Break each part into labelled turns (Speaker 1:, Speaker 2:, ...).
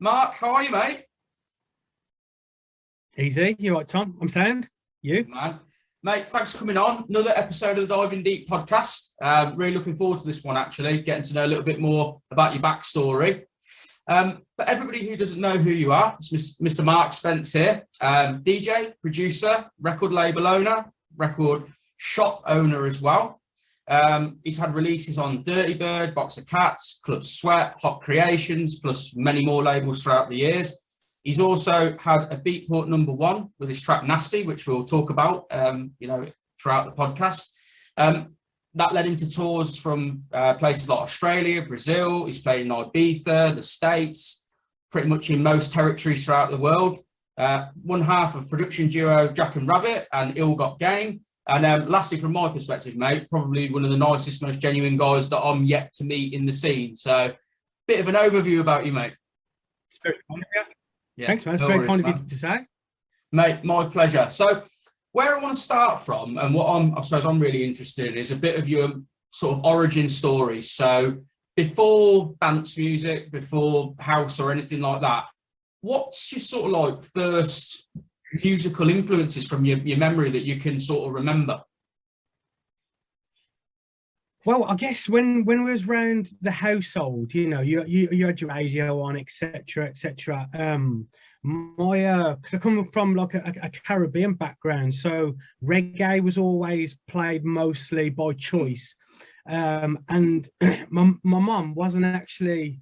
Speaker 1: Mark, how are you, mate?
Speaker 2: Easy. You right, Tom? I'm sound. You?
Speaker 1: Man. Mate, thanks for coming on. Another episode of the Diving Deep podcast. Really looking forward to this one, actually, getting to know a little bit more about your backstory. For everybody who doesn't know who you are, it's Mr. Marc Spence here. DJ, producer, record label owner, record shop owner as well. He's had releases on Dirty Bird, Box of Cats, Club Sweat, Hot Creations, plus many more labels throughout the years. He's also had a Beatport #1 with his track Nasty, which we'll talk about, throughout the podcast. That led him to tours from places like Australia, Brazil. He's played in Ibiza, the States, pretty much in most territories throughout the world. One half of production duo Jack and Rabbit and Ill Got Game. And lastly, from my perspective, mate, probably one of the nicest, most genuine guys that I'm yet to meet in the scene. So, bit of an overview about you, mate.
Speaker 2: It's very kind of you.
Speaker 1: Yeah,
Speaker 2: Thanks, man. It's very kind of you to say.
Speaker 1: Mate, my pleasure. So, where I want to start from, and what I suppose I'm really interested in, is a bit of your sort of origin story. So, before dance music, before house or anything like that, what's your sort of like first musical influences from your memory that you can sort of remember?
Speaker 2: Well, I guess when we was around the household, you had your radio on, etc., etc. Because I come from like a Caribbean background, so reggae was always played mostly by choice, and my mum wasn't actually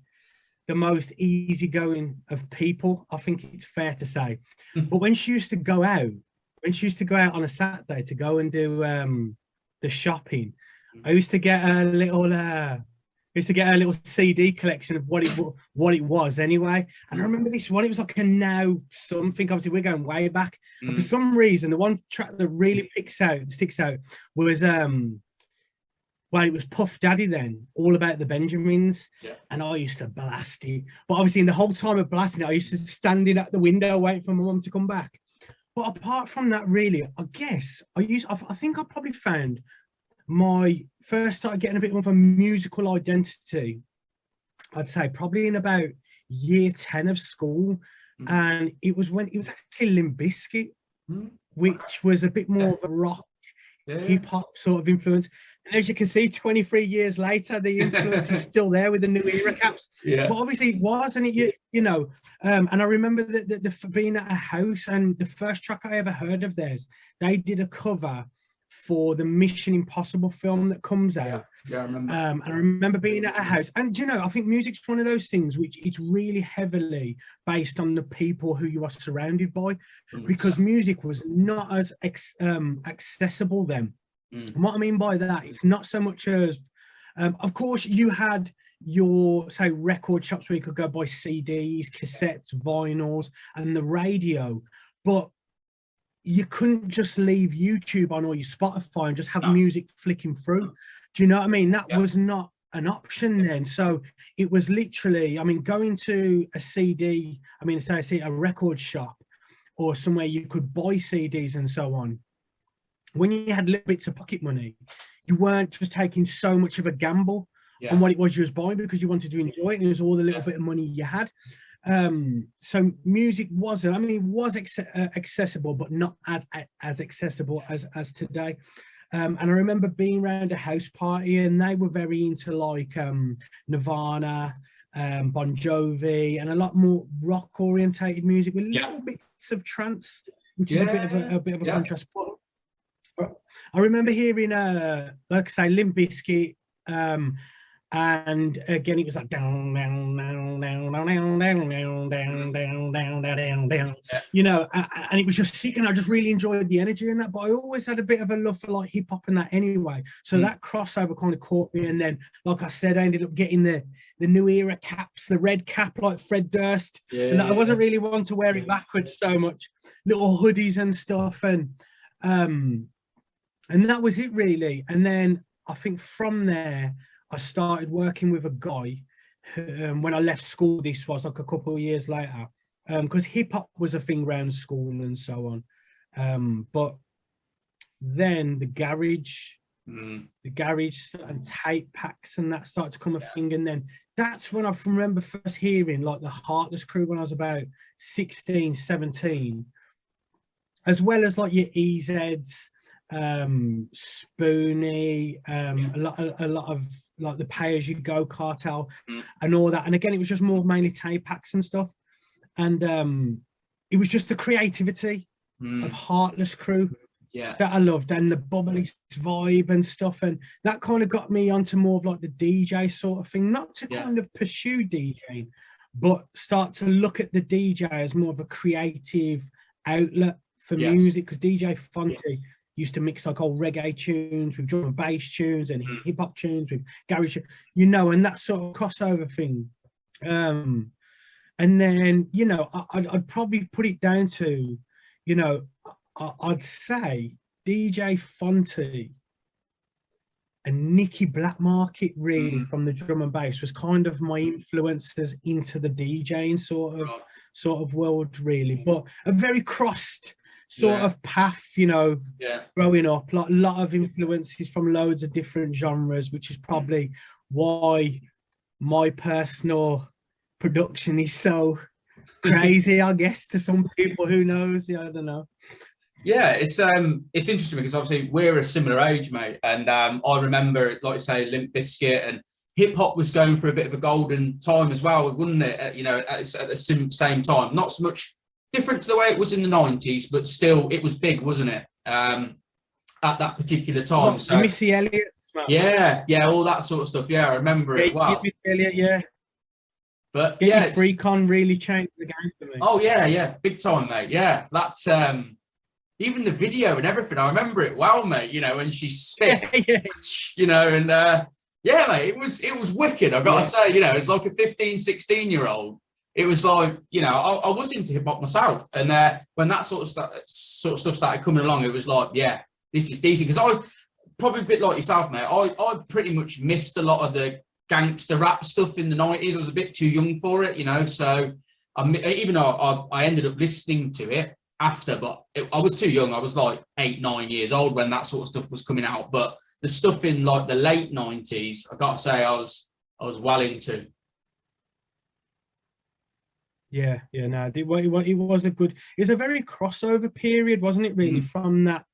Speaker 2: the most easygoing of people, I think it's fair to say. But when she used to go out on a Saturday to go and do the shopping, I used to get a little CD collection of what it was anyway. And I remember this one, it was like a Now something, obviously we're going way back. And for some reason, the one track that really sticks out was well, it was Puff Daddy then, All About the Benjamins. Yeah. And I used to blast it. But obviously in the whole time of blasting it, I used to standing at the window waiting for my mum to come back. But apart from that, really, I guess I think I probably found my first started getting a bit more of a musical identity, I'd say probably in about year 10 of school. And it was actually Limp Bizkit, which was a bit more of a rock, hip hop sort of influence. And as you can see, 23 years later, the influence is still there with the New Era caps. Yeah. But obviously it wasn't it, and I remember the being at a house, and the first track I ever heard of theirs, they did a cover for the Mission Impossible film that comes out.
Speaker 1: Yeah, I remember.
Speaker 2: And I remember being at a house. And, I think music's one of those things which it's really heavily based on the people who you are surrounded by, 100%. Because music was not as accessible then. And what I mean by that, it's not so much as, of course, you had your, say, record shops where you could go buy CDs, cassettes, vinyls, and the radio, but you couldn't just leave YouTube on or your Spotify and just have music flicking through. Do you know what I mean? That was not an option then. So it was literally, going to say a record shop or somewhere you could buy CDs and so on. When you had little bits of pocket money, you weren't just taking so much of a gamble on what it was you was buying, because you wanted to enjoy it, and it was all the little bit of money you had. So music wasn't, it was accessible, but not as accessible as today. And I remember being around a house party, and they were very into like Nirvana, Bon Jovi, and a lot more rock orientated music with little bits of trance, which is a bit of a contrast. But I remember hearing like I say, Limp Bizkit, and again it was like down, down, down, down, down, down, down, down, down, down, down, down, and it was just sick, and I just really enjoyed the energy in that. But I always had a bit of a love for like hip hop and that anyway. So that crossover kind of caught me, and then, like I said, I ended up getting the New Era caps, the red cap like Fred Durst, and I wasn't really one to wear it backwards so much, little hoodies and stuff, and that was it really. And then I think from there, I started working with a guy who, when I left school, this was like a couple of years later, because hip hop was a thing around school and so on. But then the garage the garage and tape packs and that started to come a thing. And then that's when I remember first hearing like the Heartless Crew when I was about 16, 17, as well as like your EZs, Spoonie, a lot of like the Pay As You Go Cartel and all that. And again, it was just more mainly tape packs and stuff. And it was just the creativity of Heartless Crew that I loved, and the bubbly vibe and stuff. And that kind of got me onto more of like the DJ sort of thing, not to kind of pursue DJing, but start to look at the DJ as more of a creative outlet for music, because DJ Fonte used to mix like old reggae tunes with drum and bass tunes and hip hop tunes with garage, you know, and that sort of crossover thing. And then, you know, I'd probably put it down to, you know, I'd say DJ Fonte and Nicky Black Market really from the drum and bass was kind of my influences into the DJing sort of world really, but a very crossed sort of path, you know, growing up, like a lot of influences from loads of different genres, which is probably why my personal production is so crazy, I guess, to some people. Who knows? I don't know.
Speaker 1: Yeah, it's interesting because obviously we're a similar age, mate, and I remember, like I say, Limp Bizkit and hip hop was going for a bit of a golden time as well, wouldn't it? You know, at the same time, not so much different to the way it was in the 90s, but still it was big, wasn't it? At that particular time.
Speaker 2: So Missy Elliott,
Speaker 1: yeah, all that sort of stuff. Yeah, I remember it well.
Speaker 2: Missy Elliott, but Freakon really changed the game for me.
Speaker 1: Oh yeah, big time, mate. Yeah, that's even the video and everything. I remember it well, mate. You know, when she spit, you know, and yeah, mate, it was wicked. I've got to say, you know, it's like a 15, 16-year-old. It was like, you know, I was into hip hop myself, and when that sort of stuff started coming along, it was like, yeah, this is decent. Because I probably a bit like yourself, mate. I pretty much missed a lot of the gangster rap stuff in the 90s. I was a bit too young for it, you know. So even though I ended up listening to it after, but I was too young. I was like 8, 9 years old when that sort of stuff was coming out. But the stuff in like the late 90s, I got to say, I was well into.
Speaker 2: Yeah, no, it was it was a very crossover period, wasn't it, really, from that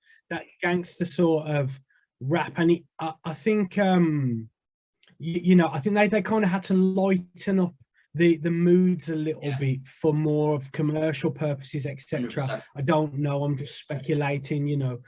Speaker 2: gangster sort of rap. And I think, you know, I think they kind of had to lighten up the moods a little bit for more of commercial purposes, etc. I don't know, I'm just speculating, you know.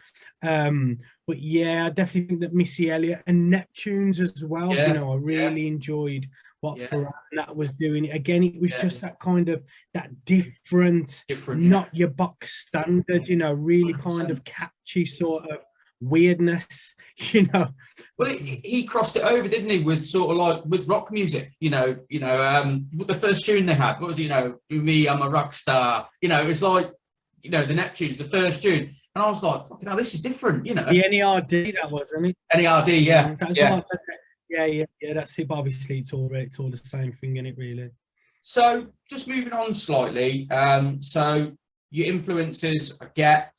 Speaker 2: But yeah, I definitely think that Missy Elliott and Neptunes as well, you know, I really enjoyed what Farah that was doing. Again, it was just that kind of that different not your box standard, you know, really 100%. Kind of catchy sort of weirdness, you know.
Speaker 1: Well, he crossed it over, didn't he, with sort of like with rock music, you know, the first tune they had, what was it, you know, Me, I'm a Rock Star, you know, it was like, you know, the Neptunes, the first tune, and I was like, fucking hell, this is different, you know.
Speaker 2: The NERD, that was, wasn't it?
Speaker 1: NERD, yeah.
Speaker 2: Yeah, that's it. But obviously, it's all the same thing, isn't it, really?
Speaker 1: So, just moving on slightly. So, your influences, I get.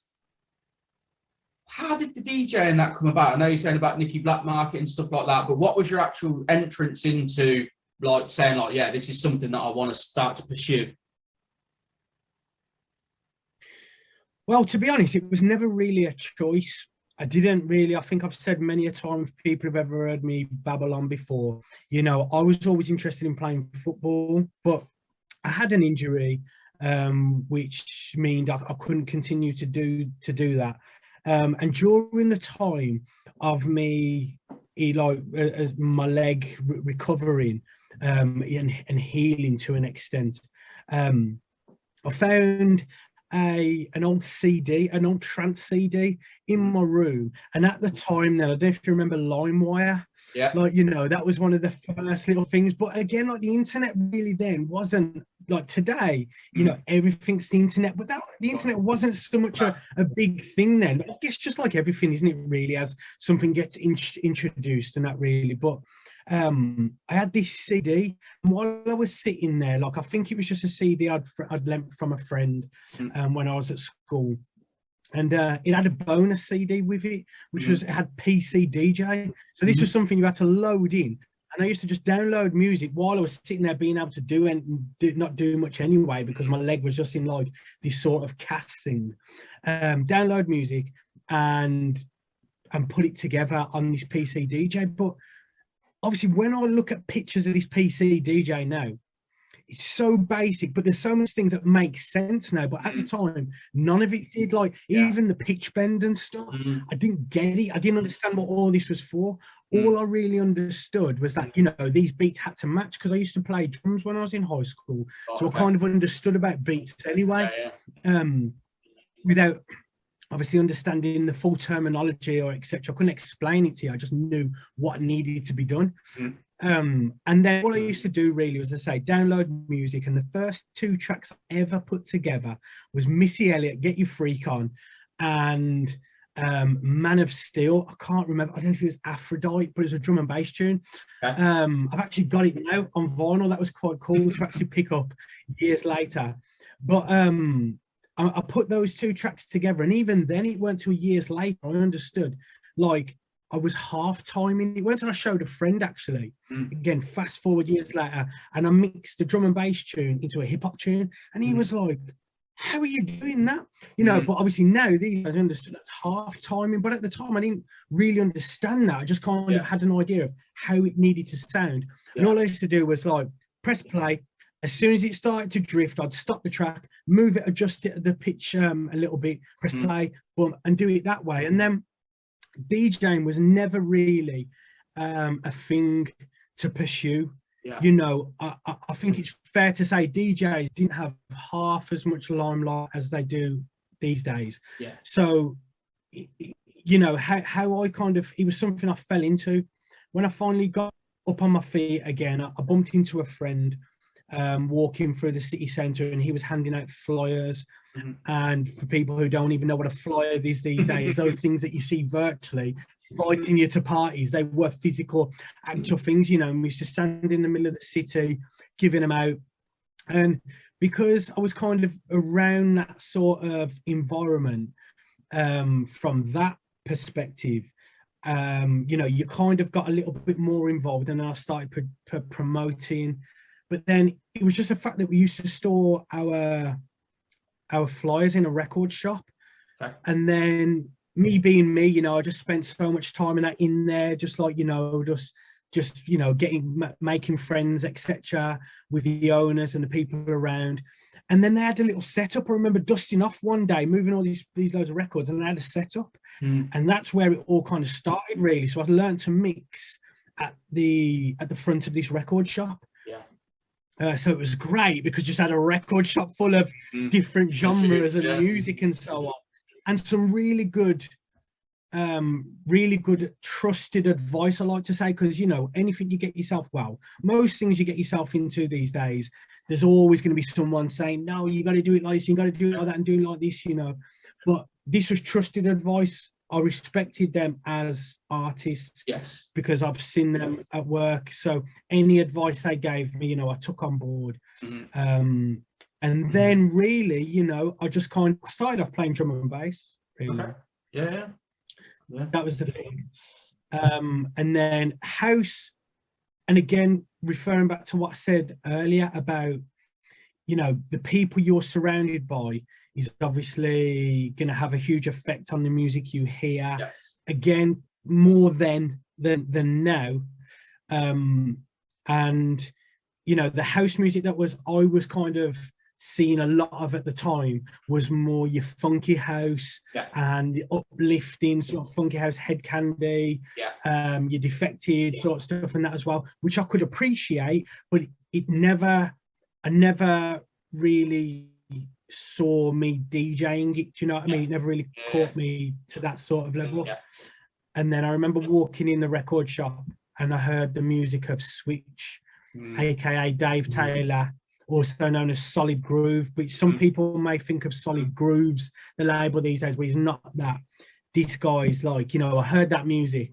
Speaker 1: How did the DJ and that come about? I know you're saying about Nicky Black Market and stuff like that, but what was your actual entrance into, like, saying, like, yeah, this is something that I want to start to pursue?
Speaker 2: Well, to be honest, it was never really a choice. I think I've said many a time, if people have ever heard me babble on before, you know, I was always interested in playing football, but I had an injury, which meant I couldn't continue to do that. And during the time of me, my leg recovering and healing to an extent, I found an old CD, an old trance CD in my room. And at the time then, I don't know if you remember LimeWire.
Speaker 1: Yeah.
Speaker 2: Like, you know, that was one of the first little things. But again, like the internet really then wasn't like today, you know, everything's the internet. But the internet wasn't so much a big thing then. I guess just like everything, isn't it, really, as something gets introduced and that really. But I had this CD, and while I was sitting there, like I think it was just a CD I'd lent from a friend when I was at school, And it had a bonus CD with it, which was, it had PC DJ. So this was something you had to load in. And I used to just download music while I was sitting there being able to do and not do much anyway, because my leg was just in like this sort of cast thing. Download music and put it together on this PC DJ. But obviously, when I look at pictures of this PC DJ now, it's so basic, but there's so much things that make sense now. But at the time, none of it did. Like even the pitch bend and stuff, I didn't get it. I didn't understand what all this was for. All I really understood was that, you know, these beats had to match, because I used to play drums when I was in high school. So I kind of understood about beats anyway, without obviously understanding the full terminology or etc. I couldn't explain it to you. I just knew what needed to be done. And then all I used to do really was, as I say, download music. And the first 2 tracks I ever put together was Missy Elliott, Get Your Freak On, and Man of Steel. I can't remember. I don't know if it was Aphrodite, but it was a drum and bass tune. I've actually got it now on vinyl. That was quite cool to actually pick up years later. But I put those 2 tracks together, and even then it weren't till years later I understood, like, I was half timing it. Went and I showed a friend, actually, again, fast forward years later, and I mixed the drum and bass tune into a hip hop tune, and he was like, how are you doing that? You know, but obviously now these I understood that's half timing, but at the time I didn't really understand that. I just kind of had an idea of how it needed to sound. And all I used to do was like press play. As soon as it started to drift, I'd stop the track, move it, adjust it, the pitch a little bit, press play, boom, and do it that way. And then DJing was never really a thing to pursue. You know, I think it's fair to say DJs didn't have half as much limelight as they do these days. So, you know, how I kind of, it was something I fell into. When I finally got up on my feet again, I bumped into a friend walking through the city centre, and he was handing out flyers. And for people who don't even know what a flyer is these days, those things that you see virtually inviting you to parties, they were physical, actual things, you know. And we used to stand in the middle of the city giving them out. And because I was kind of around that sort of environment, from that perspective, you know, you kind of got a little bit more involved, and then I started promoting. But then it was just the fact that we used to store our flyers in a record shop. And then me being me, you know, I just spent so much time in there, just like, you know, just you know, making friends, etc., with the owners and the people around. And then they had a little setup. I remember dusting off one day, moving all these loads of records, and they had a setup. And that's where it all kind of started, really. So I learned to mix at the front of this record shop. So it was great, because just had a record shop full of different genres and music and so on, and some really good trusted advice, I like to say, because, you know, anything you get yourself, well, most things you get yourself into these days, there's always going to be someone saying, no, you got to do it like this, you got to do it like that, and do it like this, you know. But this was trusted advice. I respected them as artists, because I've seen them at work. So any advice they gave me, you know, I took on board. And then really, you know, I started off playing drum and bass, really. That was the thing. And then house, and again, referring back to what I said earlier about, you know, the people you're surrounded by is obviously going to have a huge effect on the music you hear. Again, more than now. And, you know, the house music that I was kind of seeing a lot of at the time was more your funky house and uplifting sort of funky house, Head Candy, your Defected sort of stuff, and that as well, which I could appreciate, but I never really saw me DJing it, do you know what I mean? It never really caught me to that sort of level. And then I remember walking in the record shop, and I heard the music of Switch, aka Dave Taylor, also known as Solid Groove, but some people may think of Solid Grooves, the label these days, but he's not that. This guy's like, you know, I heard that music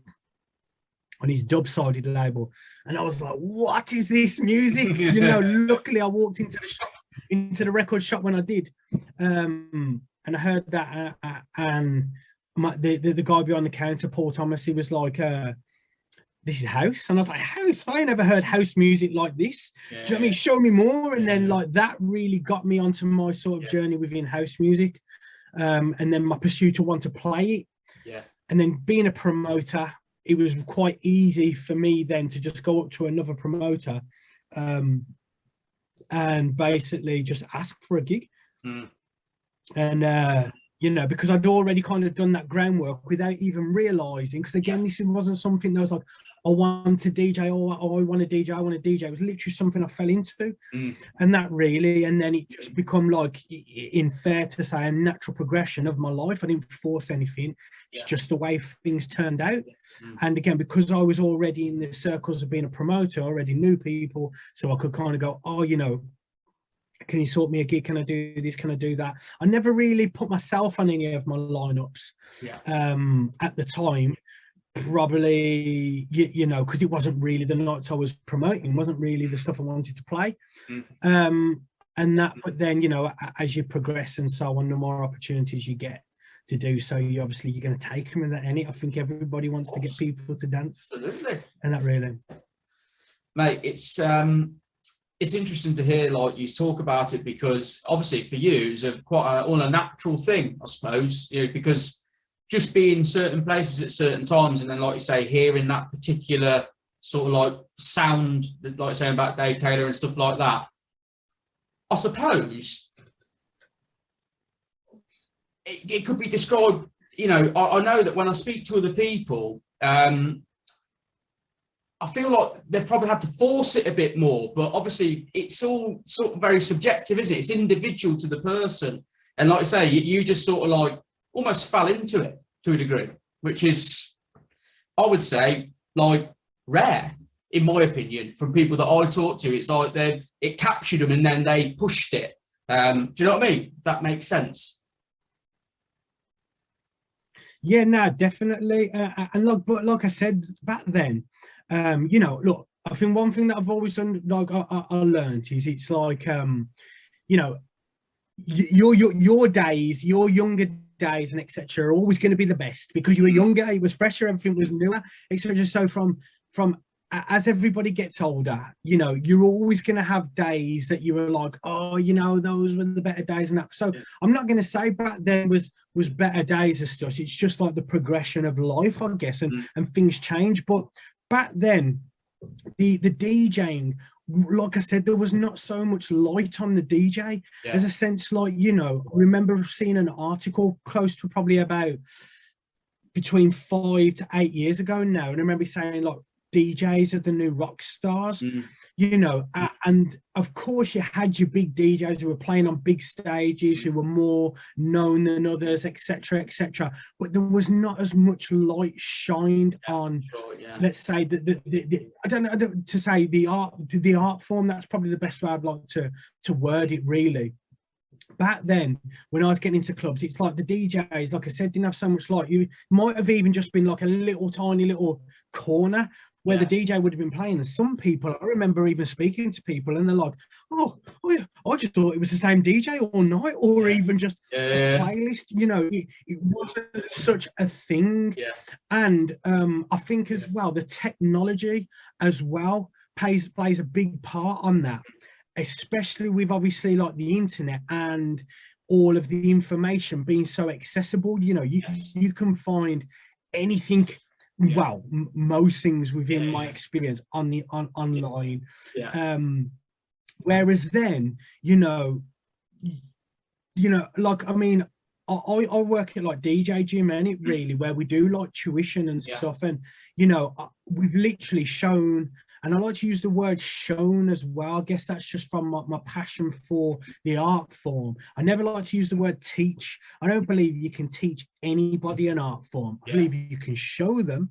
Speaker 2: on his dub-sided label, and I was like, what is this music? You know, luckily I walked into the record shop when I did, and and I heard that, and the guy behind the counter, Paul Thomas, he was like, this is house. And I was like, house? I never heard house music like this. Do you know what I mean? Show me more. And then like that really got me onto my sort of journey within house music. And then my pursuit to want to play it.
Speaker 1: Yeah.
Speaker 2: And then being a promoter, it was quite easy for me then to just go up to another promoter and basically just ask for a gig. And you know, because I'd already kind of done that groundwork without even realizing, because again, this wasn't something that was like, I want to DJ, or I want to DJ, I want to DJ. It was literally something I fell into. And that really, and then it just become like, in fair to say, a natural progression of my life. I didn't force anything. It's just the way things turned out. And again, because I was already in the circles of being a promoter, I already knew people, so I could kind of go, oh, you know, can you sort me a gig? Can I do this? Can I do that? I never really put myself on any of my lineups at the time, probably, you know, because it wasn't really the nights I was promoting, wasn't really the stuff I wanted to play. And that, but then, you know, as you progress and so on, the more opportunities you get to do so, you're going to take them in that any. I think everybody wants to get people to dance.
Speaker 1: Absolutely.
Speaker 2: And that really.
Speaker 1: Mate, it's interesting to hear like you talk about it, because obviously for you it's quite a natural thing, I suppose, you know, because just being in certain places at certain times, and then like you say, hearing that particular sort of like sound, like saying about Dave Taylor and stuff like that, I suppose it could be described, you know, I know that when I speak to other people, I feel like they've probably had to force it a bit more, but obviously it's all sort of very subjective, isn't it? It's individual to the person. And like I say, you just sort of like almost fell into it to a degree, which is, I would say, like rare, in my opinion, from people that I talk to. It's like it captured them and then they pushed it. Do you know what I mean? If that makes sense.
Speaker 2: Yeah, no, definitely. And like I said back then, you know, look, I think one thing that I've always done, like I learned, is it's like, you know, your days, your younger days and etc. are always going to be the best, because you were younger, it was fresher, everything was newer, etc. So from as everybody gets older, you know, you're always going to have days that you were like, oh, you know, those were the better days and that. So I'm not going to say back then was better days as such. It's just like the progression of life, I guess, and things change. But back then, the DJing, like I said, there was not so much light on the DJ. There's a sense like, you know, I remember seeing an article close to probably about between 5 to 8 years ago now, and I remember saying like, DJs are the new rock stars, you know, and of course you had your big DJs who were playing on big stages, who were more known than others, etc., etc. But there was not as much light shined on, let's say, I don't know to say the art form. That's probably the best way I'd like to word it, really. Back then, when I was getting into clubs, it's like the DJs, like I said, didn't have so much light. You might have even just been like a little tiny little corner where the DJ would have been playing. And some people, I remember even speaking to people, and they're like, oh, I just thought it was the same DJ all night, or even just a playlist. You know, it wasn't such a thing. And I think as well, the technology as well plays a big part on that, especially with obviously like the internet and all of the information being so accessible. You know, you can find anything, well, most things within my experience online. Whereas then, you know, like, I mean, I work at like DJ Gym, and it really, where we do like tuition and stuff, and you know, we've literally shown, and I like to use the word shown as well. I guess that's just from my passion for the art form. I never like to use the word teach. I don't believe you can teach anybody an art form. I believe you can show them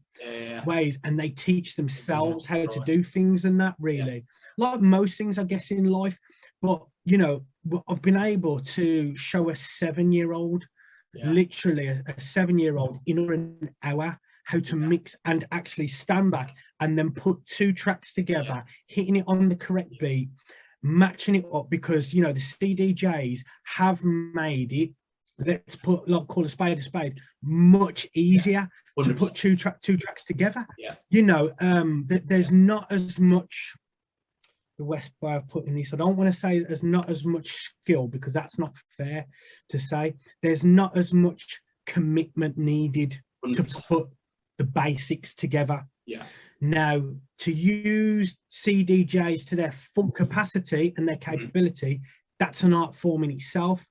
Speaker 2: ways, and they teach themselves how to do things, and that really, like most things, I guess, in life. But you know, I've been able to show a 7-year-old, literally a 7-year-old, in an hour, how to mix and actually stand back and then put 2 tracks together, hitting it on the correct beat, matching it up, because, you know, the CDJs have made it let's put, like, call a spade, much easier to put two tracks together.
Speaker 1: Yeah.
Speaker 2: You know, there's not as much, the best way of putting this, I don't want to say there's not as much skill, because that's not fair to say. There's not as much commitment needed
Speaker 1: 100%.
Speaker 2: to put the basics together.
Speaker 1: Yeah.
Speaker 2: Now, to use CDJs to their full capacity and their capability, that's an art form in itself.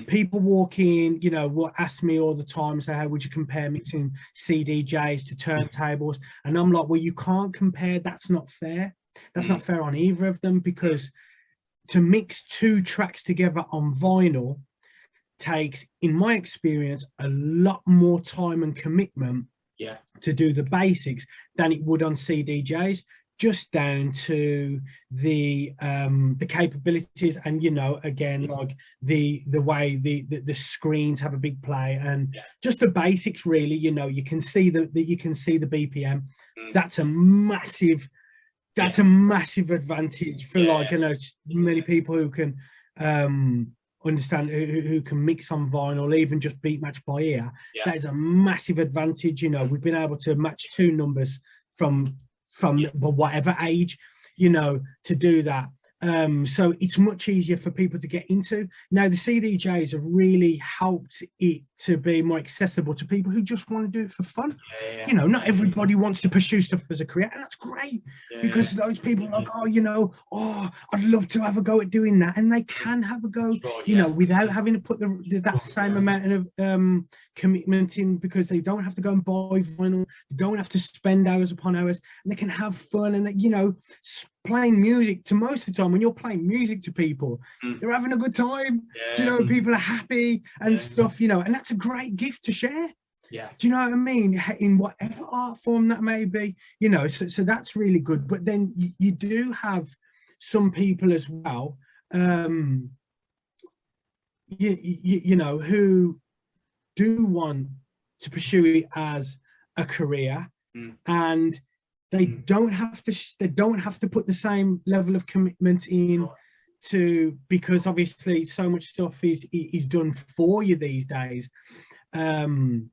Speaker 2: People walk in, you know, will ask me all the time, say, how would you compare mixing CDJs to turntables? And I'm like, well, you can't compare. That's not fair. That's not fair on either of them, because to mix two tracks together on vinyl takes, in my experience, a lot more time and commitment to do the basics than it would on CDJs, just down to the capabilities, and, you know, again, like the way the screens have a big play, and just the basics, really. You know, you can see the BPM. That's a massive advantage for, like, you know, many people who can understand, who can mix on vinyl, even just beat match by ear. That is a massive advantage. You know, we've been able to match two numbers from whatever age, you know, to do that. So it's much easier for people to get into. Now, the CDJs have really helped it to be more accessible to people who just want to do it for fun. You know, not everybody wants to pursue stuff as a career, and that's great, because those people are like, oh, you know, oh, I'd love to have a go at doing that, and they can have a go, you know, without having to put that same amount of commitment in, because they don't have to go and buy vinyl, they don't have to spend hours upon hours, and they can have fun. And that, you know, playing music, to most of the time when you're playing music to people, they're having a good time. Do you know, people are happy and stuff, you know, and that's a great gift to share. Do you know what I mean? In whatever art form that may be, you know, so that's really good. But then you do have some people as well, you know, who do want to pursue it as a career, and they don't have to put the same level of commitment in to, because obviously so much stuff is done for you these days, and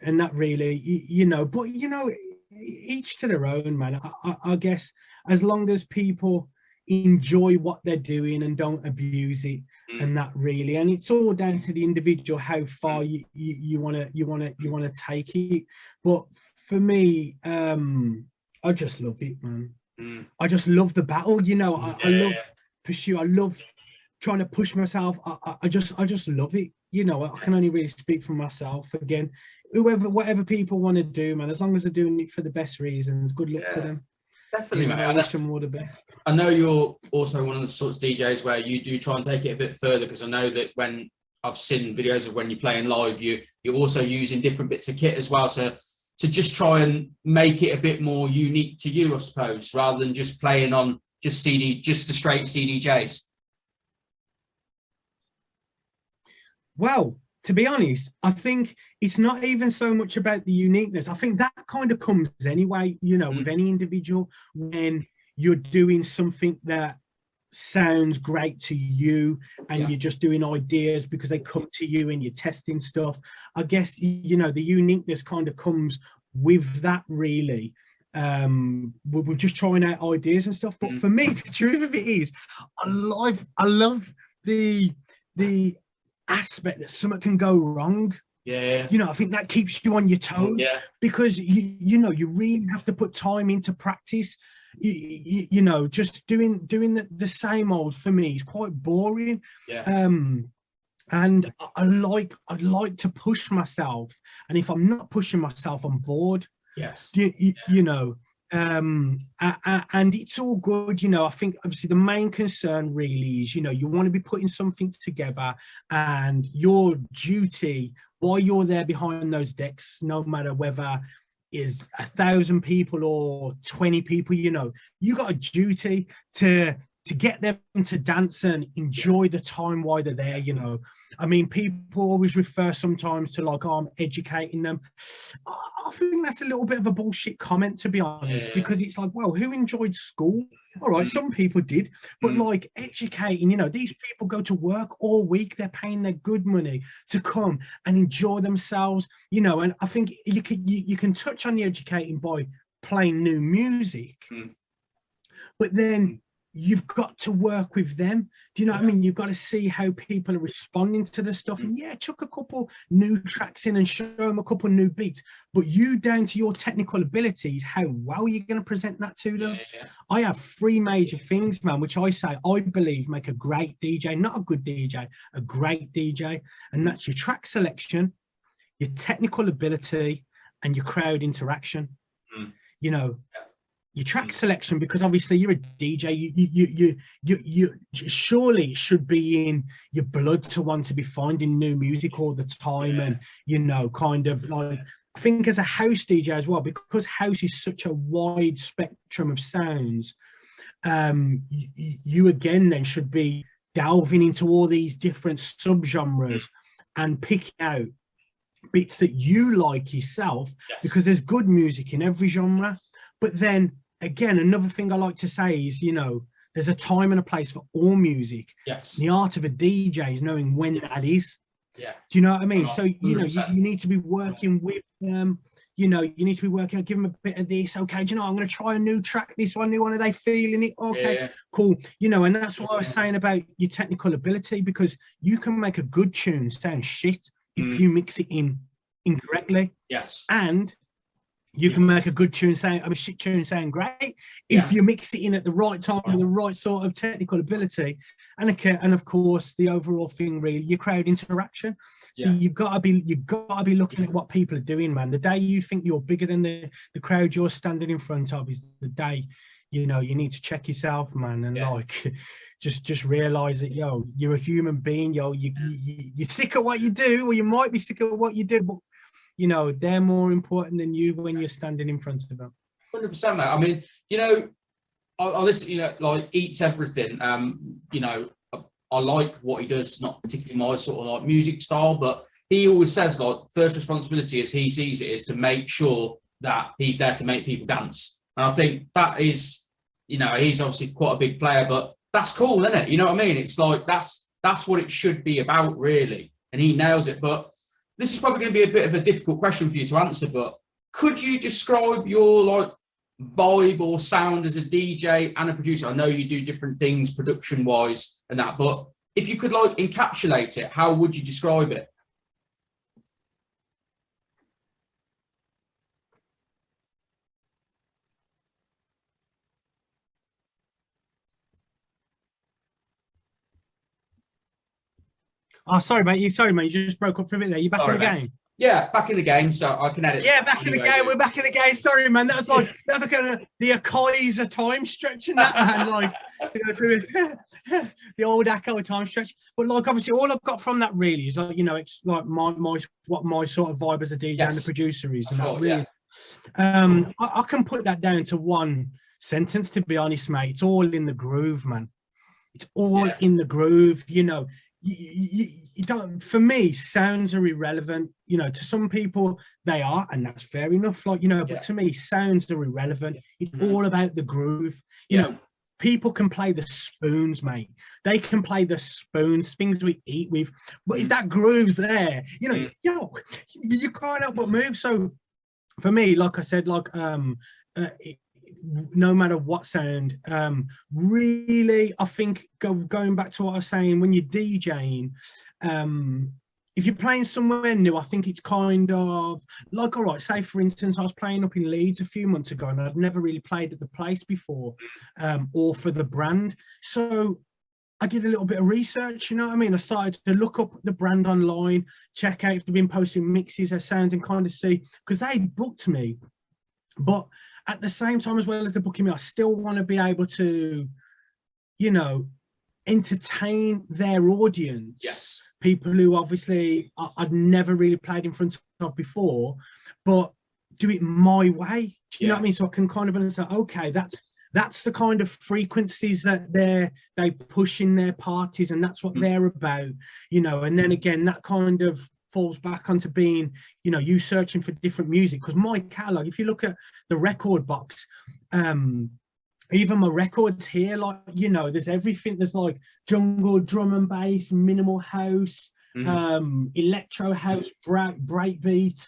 Speaker 2: that really, you know, but, you know, each to their own, man. I guess as long as people enjoy what they're doing and don't abuse it, and that really, and it's all down to the individual how far you want to take it. But for me, I just love it, man. I just love the battle, you know. I love pursue. I love trying to push myself. I just love it, you know. I can only really speak for myself. Again, whatever people want to do, man, as long as they're doing it for the best reasons, good luck to them.
Speaker 1: Definitely,
Speaker 2: you know,
Speaker 1: mate.
Speaker 2: I wish them all the best.
Speaker 1: I know you're also one of the sorts of DJs where you do try and take it a bit further, because I know that when I've seen videos of when you're playing live, you're also using different bits of kit as well. So to just try and make it a bit more unique to you, I suppose, rather than just playing on just the straight CDJs.
Speaker 2: Well, to be honest, I think it's not even so much about the uniqueness. I think that kind of comes anyway, you know, with any individual, when you're doing something that sounds great to you, and you're just doing ideas because they come to you and you're testing stuff. I guess, you know, the uniqueness kind of comes with that, really. We're just trying out ideas and stuff. But for me, the truth of it is, I love the aspect that something can go wrong. You know, I think that keeps you on your toes, because you know, you really have to put time into practice. You know, just doing the same old, for me, is quite boring. And I like to push myself, and if I'm not pushing myself, I'm bored. You know, and it's all good. You know, I think obviously the main concern really is, you know, you want to be putting something together, and your duty while you're there behind those decks, no matter whether is 1,000 people or 20 people, you know, you got a duty to get them to dance and enjoy the time while they're there. You know, I mean, people always refer sometimes to, like, oh, I'm educating them. I think that's a little bit of a bullshit comment, to be honest, because it's like, well, who enjoyed school? all right, some people did, but like educating, you know, these people go to work all week, they're paying their good money to come and enjoy themselves, you know. And I think you can touch on the educating by playing new music, but then you've got to work with them. Do you know what I mean? You've got to see how people are responding to the stuff. And yeah, chuck a couple new tracks in and show them a couple new beats, but you, down to your technical abilities, how well you're going to present that to them. I have three major things, man, which I say I believe make a great DJ, not a good DJ, a great DJ. And that's your track selection, your technical ability, and your crowd interaction. You know, your track selection, because obviously you're a DJ, you surely should be in your blood to want to be finding new music all the time. And, you know, kind of like, I think as a house DJ as well, because house is such a wide spectrum of sounds, you again then should be delving into all these different subgenres and picking out bits that you like yourself, because there's good music in every genre. But then again, another thing I like to say is, you know, there's a time and a place for all music. The art of a DJ is knowing when that is. Do you know what I mean? So, you know, you need to be working with them. You know, you need to be working, give them a bit of this. Okay, do you know, I'm going to try a new track, this one, new one. Are they feeling it? Okay, cool. You know, and that's what I was saying about your technical ability, because you can make a good tune sound shit if you mix it in incorrectly. And you can make a good tune sound, a shit tune sound great if you mix it in at the right time with the right sort of technical ability. And of course, the overall thing, really, your crowd interaction. So you've got to be looking at what people are doing, man. The day you think you're bigger than the crowd you're standing in front of is the day, you know, you need to check yourself, man, and like just realize that, yo, you're a human being, yo. You're sick of what you do, or you might be sick of what you do, but you know, they're more important than you when you're standing in front of them.
Speaker 1: 100%, mate. I mean, you know, I listen, you know, like Eats Everything. You know, I like what he does, not particularly my sort of like music style, but he always says, like, first responsibility as he sees it is to make sure that he's there to make people dance. And I think that is, you know, he's obviously quite a big player, but that's cool, isn't it? You know what I mean? It's like, that's what it should be about, really. And he nails it. But this is probably going to be a bit of a difficult question for you to answer, but could you describe your like vibe or sound as a DJ and a producer? I know you do different things production wise and that, but if you could like encapsulate it, how would you describe it?
Speaker 2: Oh, sorry, mate. You just broke up for a bit there. You back in the game?
Speaker 1: Yeah, back in the game, so I can edit.
Speaker 2: Yeah, back in the game. We're back in the game. Sorry, man. That was like the Kaiser time stretching that, man. Like, you know, the old Echo time stretch. But like, obviously, all I've got from that really is like, you know, it's like what my sort of vibe as a DJ and the producer is. And that really, I can put that down to one sentence, to be honest, mate. It's all in the groove, man. It's all in the groove, you know. You don't, for me, sounds are irrelevant. You know, to some people they are, and that's fair enough, like, you know, but to me, sounds are irrelevant. It's all about the groove. You know, people can play the spoons, mate. They can play the spoons, things we eat with, but if that groove's there, you know, you can't help but move. So for me, like I said, like no matter what sound, really, I think going back to what I was saying, when you're DJing, if you're playing somewhere new, I think it's kind of like, all right, say for instance, I was playing up in Leeds a few months ago and I'd never really played at the place before, or for the brand. So I did a little bit of research, you know what I mean? I started to look up the brand online, check out if they've been posting mixes, their sounds, and kind of see, because they booked me. But at the same time, as well as the booking me, I still want to be able to, you know, entertain their audience.
Speaker 1: Yes.
Speaker 2: People who obviously I'd never really played in front of before, but do it my way. Do you know what I mean? So I can kind of understand, okay, that's the kind of frequencies that they push in their parties, and that's what they're about, you know. And then again, that kind of falls back onto being, you know, you searching for different music, because my catalog, if you look at the record box, even my records here, like, you know, there's everything. There's like jungle, drum and bass, minimal house, electro house, breakbeat,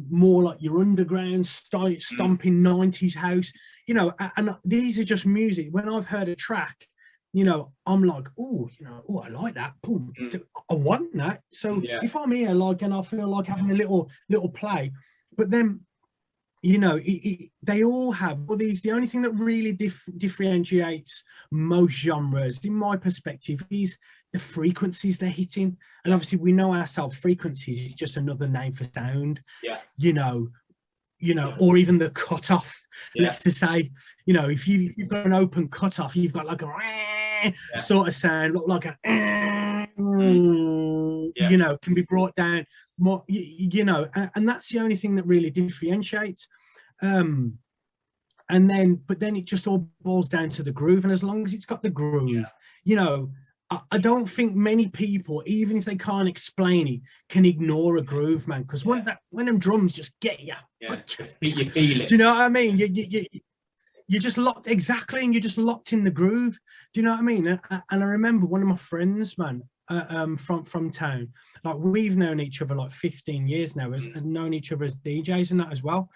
Speaker 2: more like your underground stomping 90s house, you know, and these are just music. When I've heard a track, you know, I'm like, oh, you know, oh, I like that. Boom, I want that. So if I'm here, like, and I feel like having a little play, but then, you know, they all have all these. The only thing that really differentiates most genres, in my perspective, is the frequencies they're hitting. And obviously, we know ourselves, frequencies is just another name for sound.
Speaker 1: Yeah.
Speaker 2: You know, or even the cutoff. Let's just say, you know, if you've got an open cutoff, you've got like a sort of sound, like a you know, can be brought down more, you know, and that's the only thing that really differentiates. And then, but then it just all boils down to the groove, and as long as it's got the groove, you know, I don't think many people, even if they can't explain it, can ignore a groove, man. Because when them drums just get you,
Speaker 1: you feel it.
Speaker 2: Do you know what I mean? You're just locked, exactly, and you're just locked in the groove. Do you know what I mean? And I remember one of my friends, man, from town, like, we've known each other like 15 years now, and known each other as DJs and that as well.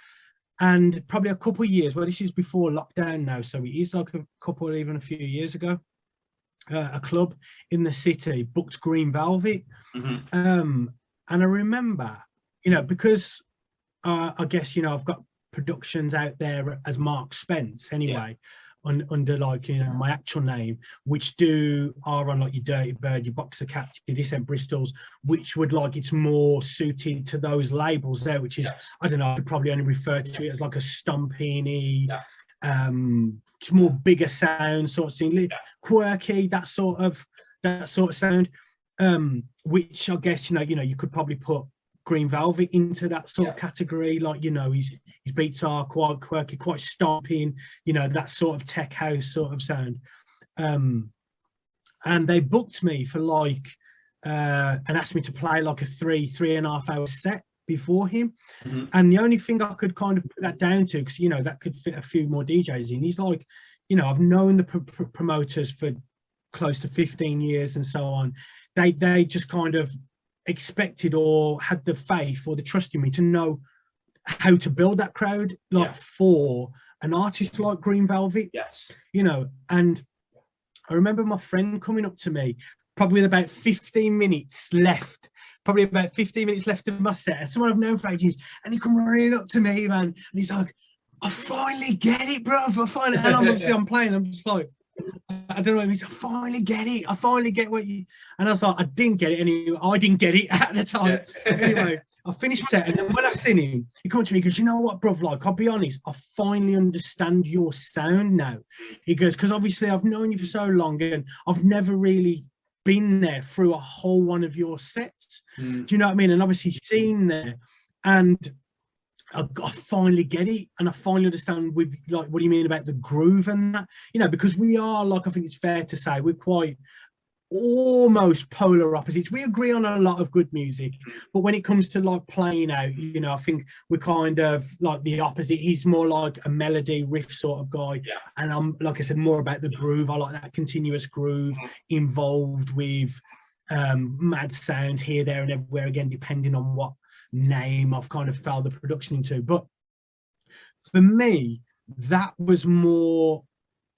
Speaker 2: And probably a couple of years, well, this is before lockdown now, so it is like a couple, even a few years ago, a club in the city booked Green Velvet. And I remember, you know, because I guess, you know, I've got productions out there as Marc Spence anyway, under like, you know, my actual name, which are on like your Dirty Bird, your Boxer Cat, your This Ain't Bristol's, which would, like, it's more suited to those labels there, which is, I don't know, I could probably only refer to it as like a stomping, it's more bigger sound sort of thing, quirky, that sort of sound, which I guess, you know, you could probably put Green Velvet into that sort of category. Like, you know, his beats are quite quirky, quite stomping, you know, that sort of tech house sort of sound. And they booked me for like and asked me to play like a 3.5 hour set before him. And the only thing I could kind of put that down to, because, you know, that could fit a few more DJs in, he's like, you know, I've known the promoters for close to 15 years and so on. They just kind of expected or had the faith or the trust in me to know how to build that crowd, like, for an artist like Green Velvet. You know, and I remember my friend coming up to me probably with about 15 minutes left of my set, someone I've known for ages, and he come running up to me, man, and he's like, I finally get it, bro. And I'm playing, I'm just like, I don't know. He's like, I finally get it. I finally get what you. And I was like, I didn't get it anyway. I didn't get it at the time. Anyway, I finished it, and then when I seen him, he come to me, he goes, you know what, bruv? Like, I'll be honest, I finally understand your sound now. He goes, because obviously I've known you for so long, and I've never really been there through a whole one of your sets. Do you know what I mean? And obviously seen there, and I finally get it, and I finally understand with, like, what do you mean about the groove and that, you know, because we are, like, I think it's fair to say we're quite almost polar opposites. We agree on a lot of good music, but when it comes to, like, playing out, you know, I think we're kind of like the opposite. He's more like a melody riff sort of guy, and I'm, like I said, more about the groove. I like that continuous groove involved with mad sounds here, there, and everywhere, again, depending on what name I've kind of fell the production into. But for me, that was more,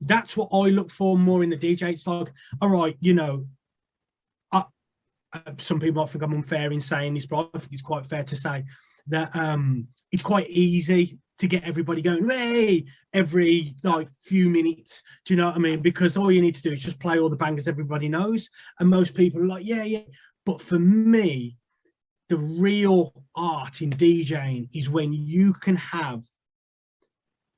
Speaker 2: that's what I look for more in the DJ. It's like, all right, you know, some people might think I'm unfair in saying this, but I think it's quite fair to say that it's quite easy to get everybody going, hey, every like few minutes. Do you know what I mean? Because all you need to do is just play all the bangers everybody knows, and most people are like, yeah. But for me, the real art in DJing is when you can have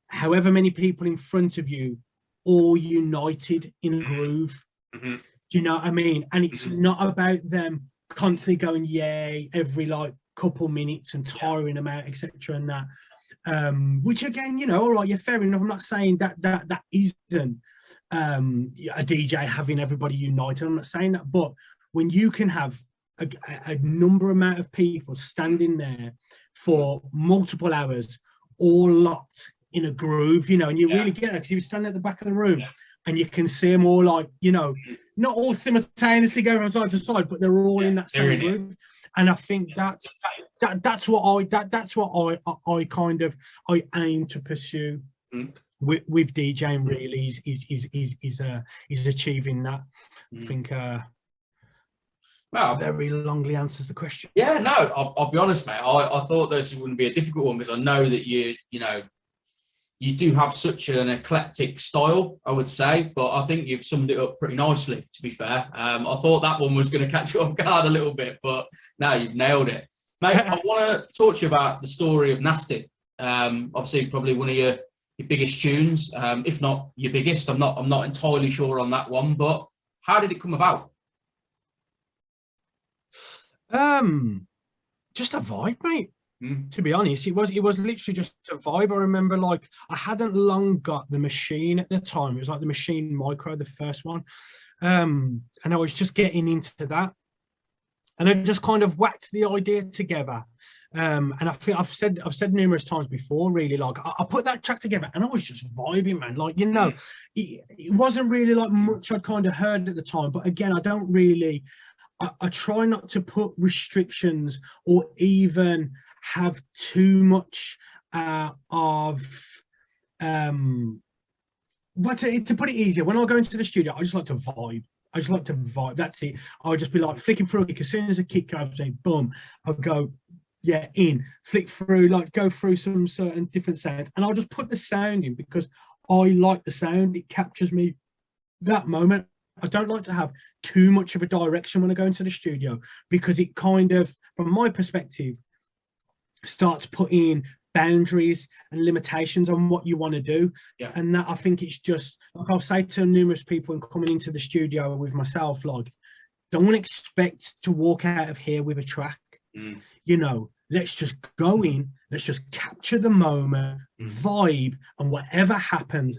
Speaker 2: however many people in front of you all united in a groove. Do you know what I mean? And it's not about them constantly going yay every like couple minutes and tiring them out, etc. and that. Which again, you know, all right, you're fair enough. I'm not saying that isn't a DJ having everybody united. I'm not saying that, but when you can have a number amount of people standing there for multiple hours, all locked in a groove, you know, and you really get it because you were standing at the back of the room and you can see them all like, you know, not all simultaneously going from side to side, but they're all in that same groove. And I think that's what I kind of aim to pursue with DJing. Really is achieving that. I think well, very longly answers the question.
Speaker 1: Yeah, no, I'll be honest, mate. I thought this wouldn't be a difficult one because I know that you know, you do have such an eclectic style, I would say, but I think you've summed it up pretty nicely, to be fair. I thought that one was going to catch you off guard a little bit, but no, you've nailed it. Mate, I want to talk to you about the story of Nasty. Obviously, probably one of your biggest tunes, if not your biggest. I'm not entirely sure on that one, but how did it come about?
Speaker 2: Just a vibe, mate. To be honest, it was literally just a vibe. I remember, like, I hadn't long got the machine at the time. It was like the Machine Micro, the first one, and I was just getting into that, and I just kind of whacked the idea together. And I think I've said numerous times before, really, like I put that track together and I was just vibing, man. Like, you know, it wasn't really like much I'd kind of heard at the time, but again, I don't really. I try not to put restrictions or even have too much of but to put it easier, when I go into the studio, I just like to vibe. That's it. I'll just be like flicking through it. As soon as a kick comes in, boom, I'll go in, flick through, like go through some certain different sounds, and I'll just put the sound in because I like the sound. It captures me that moment. I don't like to have too much of a direction when I go into the studio because it kind of, from my perspective, starts putting boundaries and limitations on what you want to do. And that, I think it's just, like I'll say to numerous people and coming into the studio with myself, like, don't expect to walk out of here with a track. You know, let's just go in, let's just capture the moment, vibe, and whatever happens.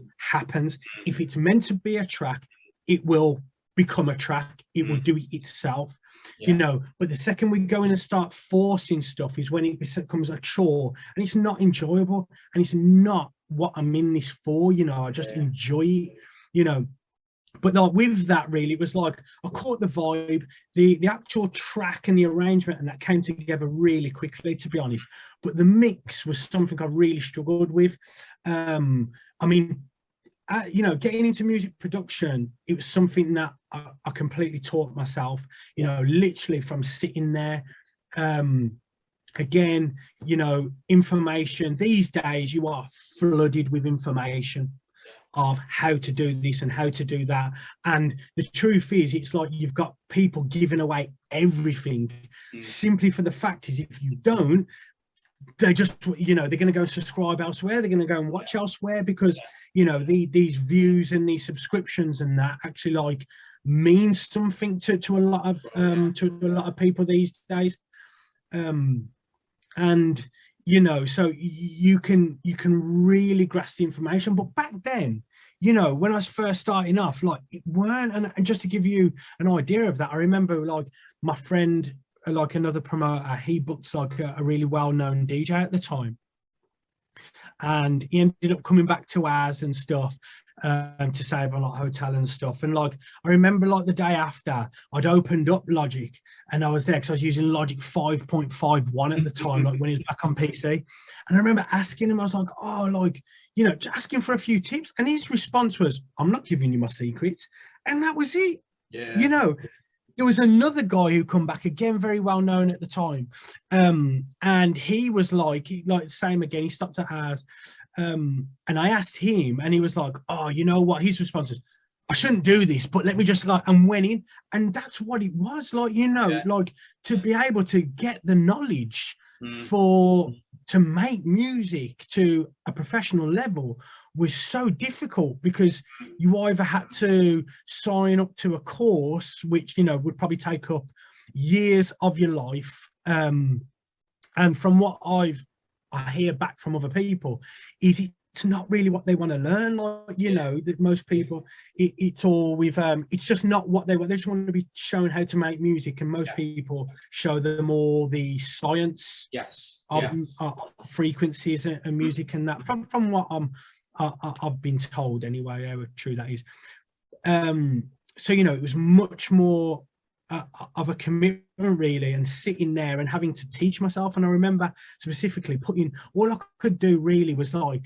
Speaker 2: If it's meant to be a track, it will become a track. It will do it itself, you know. But the second we go in and start forcing stuff is when it becomes a chore, and it's not enjoyable, and it's not what I'm in this for, you know. I just enjoy it, you know. But like with that, really, it was like I caught the vibe, the actual track and the arrangement, and that came together really quickly, to be honest. But the mix was something I really struggled with. I mean, you know, getting into music production, it was something that I completely taught myself, you know, literally from sitting there. Again, you know, information. These days, you are flooded with information of how to do this and how to do that. And the truth is, it's like you've got people giving away everything simply for the fact is if you don't, they just, you know, they're going to go subscribe elsewhere, they're going to go and watch elsewhere because, you know, these views and these subscriptions and that actually like means something to a lot of people these days. And you know, so you can really grasp the information. But back then, you know, when I was first starting off, like it weren't, and just to give you an idea of that, I remember like my friend, like another promoter, he booked like a really well-known DJ at the time, and he ended up coming back to ours and stuff to save on like hotel and stuff. And like I remember like the day after, I'd opened up Logic and I was there because I was using Logic 5.51 at the time, like when he was back on PC. And I remember asking him, I was like, oh, like, you know, just asking for a few tips, and his response was, I'm not giving you my secrets. And that was it. You know, there was another guy who come back again, very well known at the time, and he was like same again. He stopped at ours, and I asked him, and he was like, "Oh, you know what?" His response is, "I shouldn't do this, but let me just like," and went in, and that's what it was like. You know, like to be able to get the knowledge to make music to a professional level was so difficult because you either had to sign up to a course, which, you know, would probably take up years of your life. And from what I hear back from other people is it it's not really what they want to learn. Like, you know, that most people, it's all with, it's just not what they want. They just want to be shown how to make music. And most people show them all the science of frequencies and music and that from what I've been told anyway, how true that is. So, you know, it was much more of a commitment really, and sitting there and having to teach myself. And I remember specifically putting, all I could do really was like,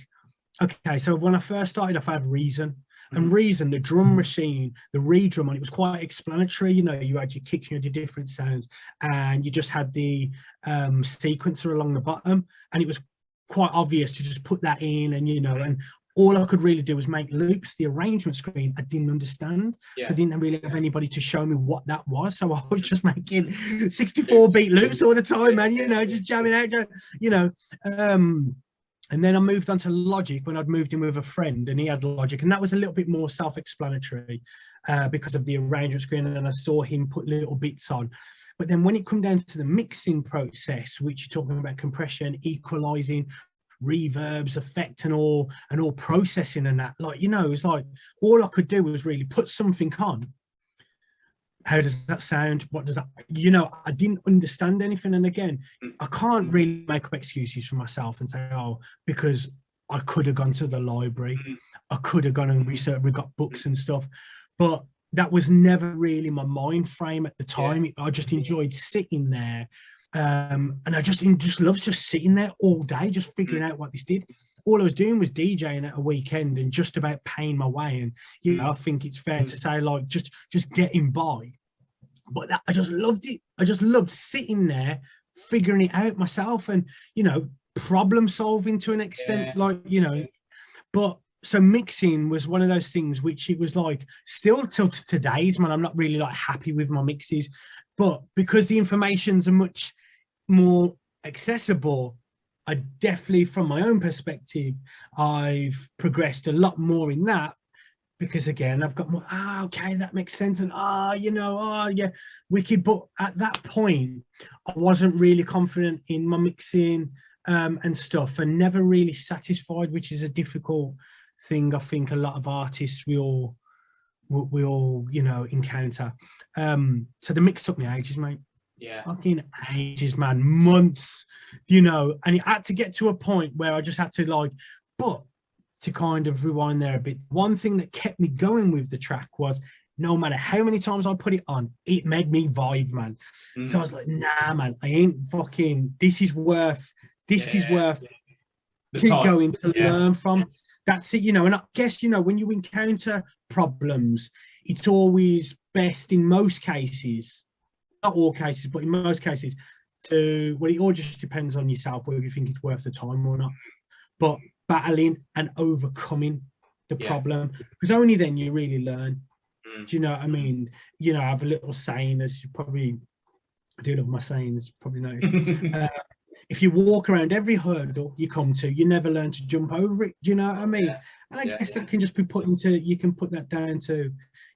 Speaker 2: okay, so when I first started off, I had Reason. And Reason, the drum machine, the re-drum on it was quite explanatory. You know, you had your kicks, you had your different sounds, and you just had the sequencer along the bottom, and it was quite obvious to just put that in. And, you know, and all I could really do was make loops. The arrangement screen, I didn't understand. I didn't really have anybody to show me what that was. So I was just making 64-beat loops all the time, man, you know, just jamming out, you know. And then I moved on to Logic when I'd moved in with a friend, and he had Logic, and that was a little bit more self-explanatory because of the arrangement screen, and then I saw him put little bits on. But then when it come down to the mixing process, which you're talking about compression, equalizing, reverbs, effect, and all processing and that, like, you know, it was like all I could do was really put something on. How does that sound? What does that, you know, I didn't understand anything. And again, I can't really make up excuses for myself and say, oh, because I could have gone to the library, I could have gone and researched, we got books and stuff, but that was never really my mind frame at the time. I just enjoyed sitting there, and I just loved just sitting there all day, just figuring out what this did. All I was doing was DJing at a weekend and just about paying my way. And, you know, I think it's fair to say, like, just getting by. But I just loved it. I just loved sitting there, figuring it out myself, and, you know, problem solving to an extent, like, you know. But so mixing was one of those things which it was like, still till today's, man, I'm not really like happy with my mixes. But because the information's a much more accessible, I definitely, from my own perspective, I've progressed a lot more in that, because again, I've got more, okay, that makes sense. And, you know, yeah, wicked. But at that point, I wasn't really confident in my mixing and stuff, and never really satisfied, which is a difficult thing. I think a lot of artists, we all, you know, encounter. So the mix took me ages, mate. Fucking ages, man, months, you know, and it had to get to a point where I just had to, like, but to kind of rewind there a bit, one thing that kept me going with the track was, no matter how many times I put it on, it made me vibe, man. So I was like, nah, man, I ain't fucking, this is worth keep going to learn from. That's it, you know. And I guess, you know, when you encounter problems, it's always best in most cases, not all cases, but in most cases, well, it all just depends on yourself, whether you think it's worth the time or not. But battling and overcoming the problem, because only then you really learn. Do you know what I mean? You know, I have a little saying, as you probably, I do love my sayings, probably noticed. If you walk around every hurdle you come to, you never learn to jump over it. Do you know what I mean? And I guess that can just be put into, you can put that down to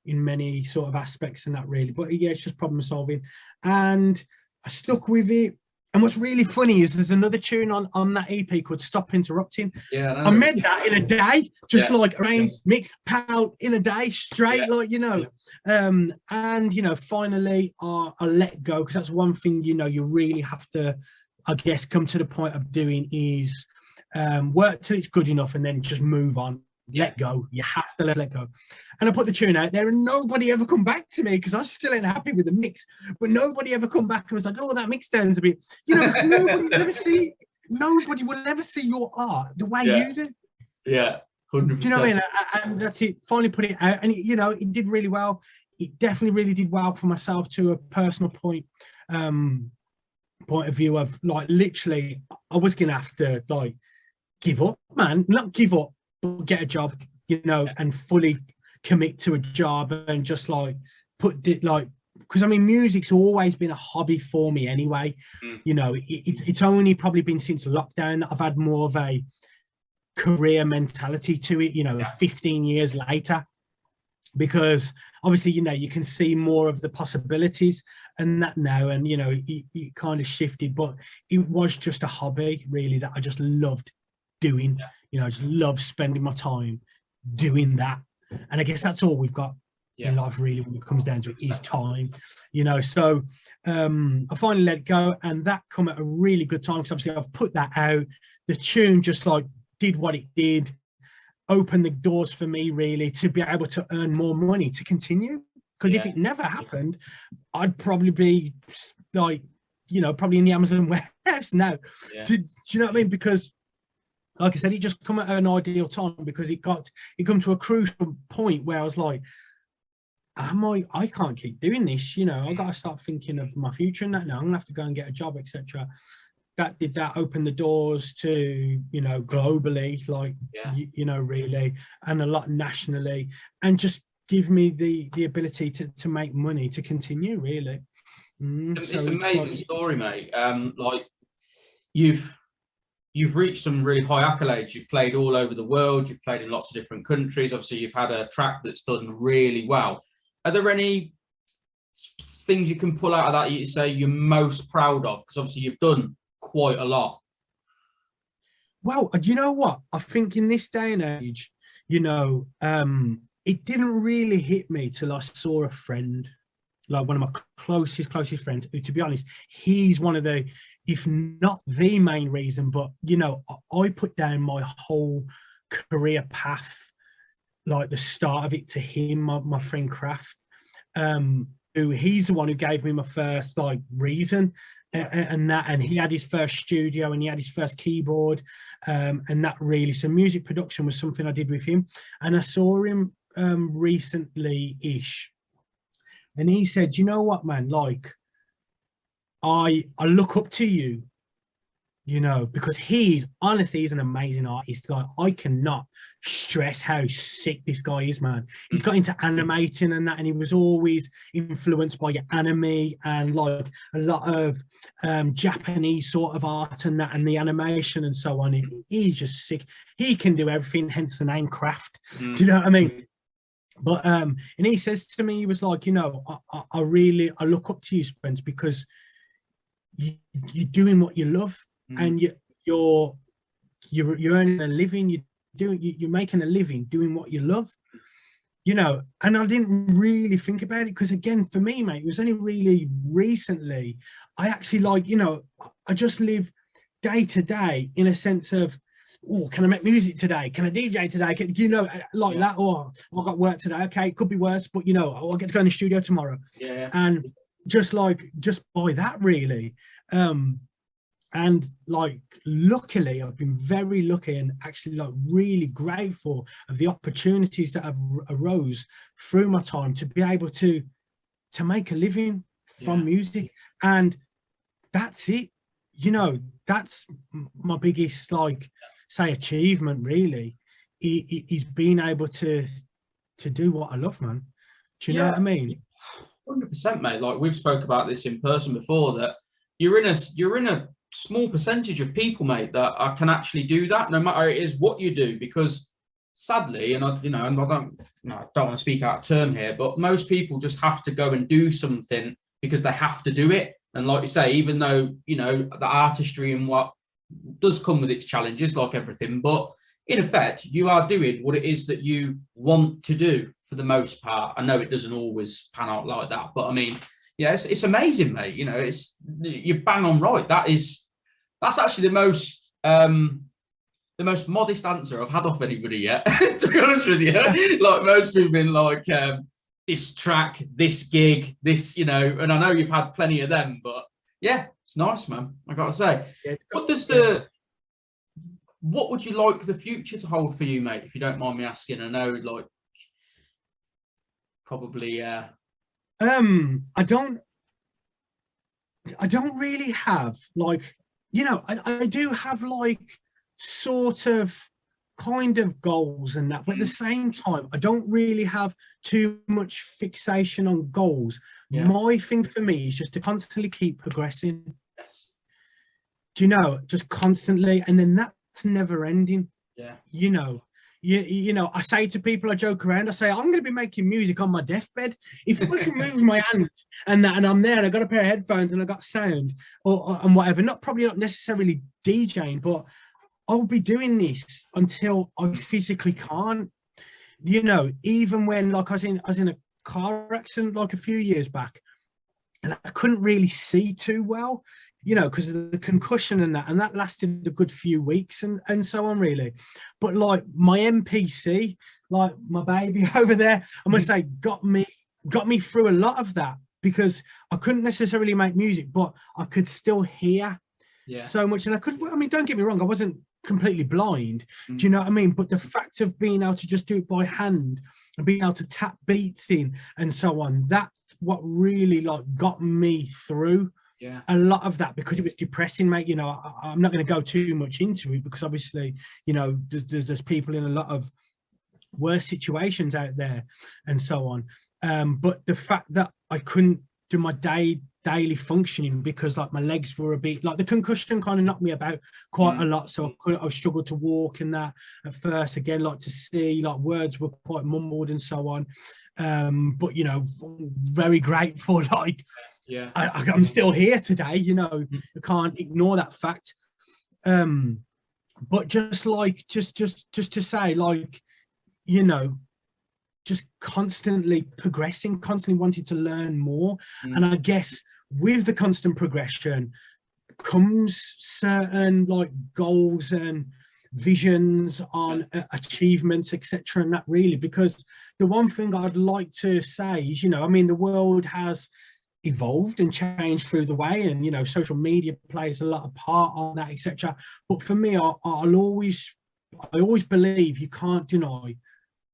Speaker 2: in many sort of aspects and that, really. But yeah, it's just problem solving. And I stuck with it. And what's really funny is there's another tune on that EP called Stop Interrupting. I made that in a day, just like arrange, mix, pow, in a day, straight, like, you know. And, you know, finally I let go, because that's one thing, you know, you really have to, I guess, come to the point of doing is work till it's good enough and then just move on. Let go. You have to let go. And I put the tune out there, and nobody ever come back to me, because I still ain't happy with the mix. But nobody ever come back and was like, oh, that mix sounds a bit, you know, because nobody will ever see your art the way you do.
Speaker 1: 100%.
Speaker 2: Do you know what I mean? And that's it. Finally put it out, and it, you know, it did really well. It definitely really did well for myself, to a personal point of view of, like, literally, I was gonna have to, like, give up, man. Not give up, but get a job, you know, and fully commit to a job, and just like put it, like, because I mean, music's always been a hobby for me anyway. You know, it's only probably been since lockdown that I've had more of a career mentality to it, you know, 15 years later, because obviously, you know, you can see more of the possibilities and that now, and, you know, it kind of shifted, but it was just a hobby really that I just loved doing. You know, I just love spending my time doing that. And I guess that's all we've got in life, really, when it comes down to it, is time. You know, so I finally let it go, and that come at a really good time, because obviously I've put that out. The tune just like did what it did, opened the doors for me really to be able to earn more money to continue. Because if it never happened, I'd probably be like, you know, probably in the Amazon warehouse now. Do you know what I mean? Because like I said, it just come at an ideal time, because it come to a crucial point where I was like, I can't keep doing this, you know, I got to start thinking of my future and that now. I'm gonna have to go and get a job, etc. That opened the doors to, you know, globally, like, you know, really, and a lot nationally, and just give me the ability to make money to continue, really.
Speaker 1: It's an amazing story, mate. Like, you've reached some really high accolades. You've played all over the world. You've played in lots of different countries. Obviously, you've had a track that's done really well. Are there any things you can pull out of that you say you're most proud of? Because obviously you've done quite a lot.
Speaker 2: Well, do you know what? I think in this day and age, you know, it didn't really hit me till I saw a friend, like one of my closest friends, who, to be honest, he's one of the, if not the main reason, but, you know, I put down my whole career path, like the start of it, to him, my friend Kraft, who he's the one who gave me my first like reason, and he had his first studio, and he had his first keyboard, and that really, so music production was something I did with him. And I saw him recently-ish, and he said, you know what, man, like, I look up to you, you know, because he's an amazing artist. Like, I cannot stress how sick this guy is, man. He's got into animating and that, and he was always influenced by anime and like a lot of Japanese sort of art and that, and the animation and so on. He's just sick. He can do everything, hence the name Craft. Do you know what I mean? But and he says to me, he was like, you know, I look up to you, Spence, because you're doing what you love. And you're earning a living, you're making a living doing what you love, you know. And I didn't really think about it, because again, for me, mate, it was only really recently I actually, like, you know, I just live day to day in a sense of, oh, can I make music today? Can I DJ today? You know, like that. Or I got work today. Okay, it could be worse, but you know, I'll get to go in the studio tomorrow. And just by that, really. And like, luckily, I've been very lucky and actually like really grateful of the opportunities that have arose through my time to be able to make a living from music. And that's it, you know, that's my biggest, like, say, achievement really, is being able to do what I love, man. Do you know what I mean?
Speaker 1: 100%, mate. Like, we've spoke about this in person before, that you're in a small percentage of people, mate, that can actually do that, no matter it is what you do. Because sadly, and I don't want to speak out of term here, but most people just have to go and do something because they have to do it. And like you say, even though, you know, the artistry and what does come with its challenges, like everything, but in effect, you are doing what it is that you want to do for the most part. I know it doesn't always pan out like that, but I mean, yeah, it's amazing, mate. You know, you're bang on right. That's actually the most modest answer I've had off anybody yet. To be honest with you, like, most people been like, this track, this gig, this, you know, and I know you've had plenty of them, but yeah, it's nice, man. I gotta say, what would you like the future to hold for you, mate? If you don't mind me asking. I know, like, probably.
Speaker 2: I don't really have, like, you know, I do have like sort of kind of goals and that, but at the same time, I don't really have too much fixation on goals. My thing for me is just to constantly keep progressing. Do you know, just constantly, and then that's never ending. You know, you know, I say to people, I joke around, I say, I'm going to be making music on my deathbed. If I can move my hand and I'm there and I got a pair of headphones and I got sound and whatever, probably not necessarily DJing, but I'll be doing this until I physically can't. You know, even when like I was in a car accident like a few years back, and I couldn't really see too well, you know, because of the concussion and that lasted a good few weeks and so on, really. But like my MPC, like my baby over there, I must say, got me through a lot of that, because I couldn't necessarily make music, but I could still hear so much. And I mean, don't get me wrong, I wasn't completely blind, do you know what I mean? But the fact of being able to just do it by hand and being able to tap beats in and so on, that's what really like got me through a lot of that, because it was depressing, mate. You know, I'm not going to go too much into it, because obviously, you know, there's people in a lot of worse situations out there and so on. But the fact that I couldn't do my daily functioning, because like my legs were a bit, like the concussion kind of knocked me about quite a lot, so I struggled to walk in that at first, again, like to see, like words were quite mumbled and so on. But you know, very grateful, like I'm still here today, you know. I can't ignore that fact. But just to say, like, you know, just constantly progressing, constantly wanting to learn more. And I guess with the constant progression comes certain like goals and visions on achievements, etc. And that really, because the one thing I'd like to say is, you know, I mean, the world has evolved and changed through the way, and you know, social media plays a lot of part on that, etc. But for me, I always believe you can't deny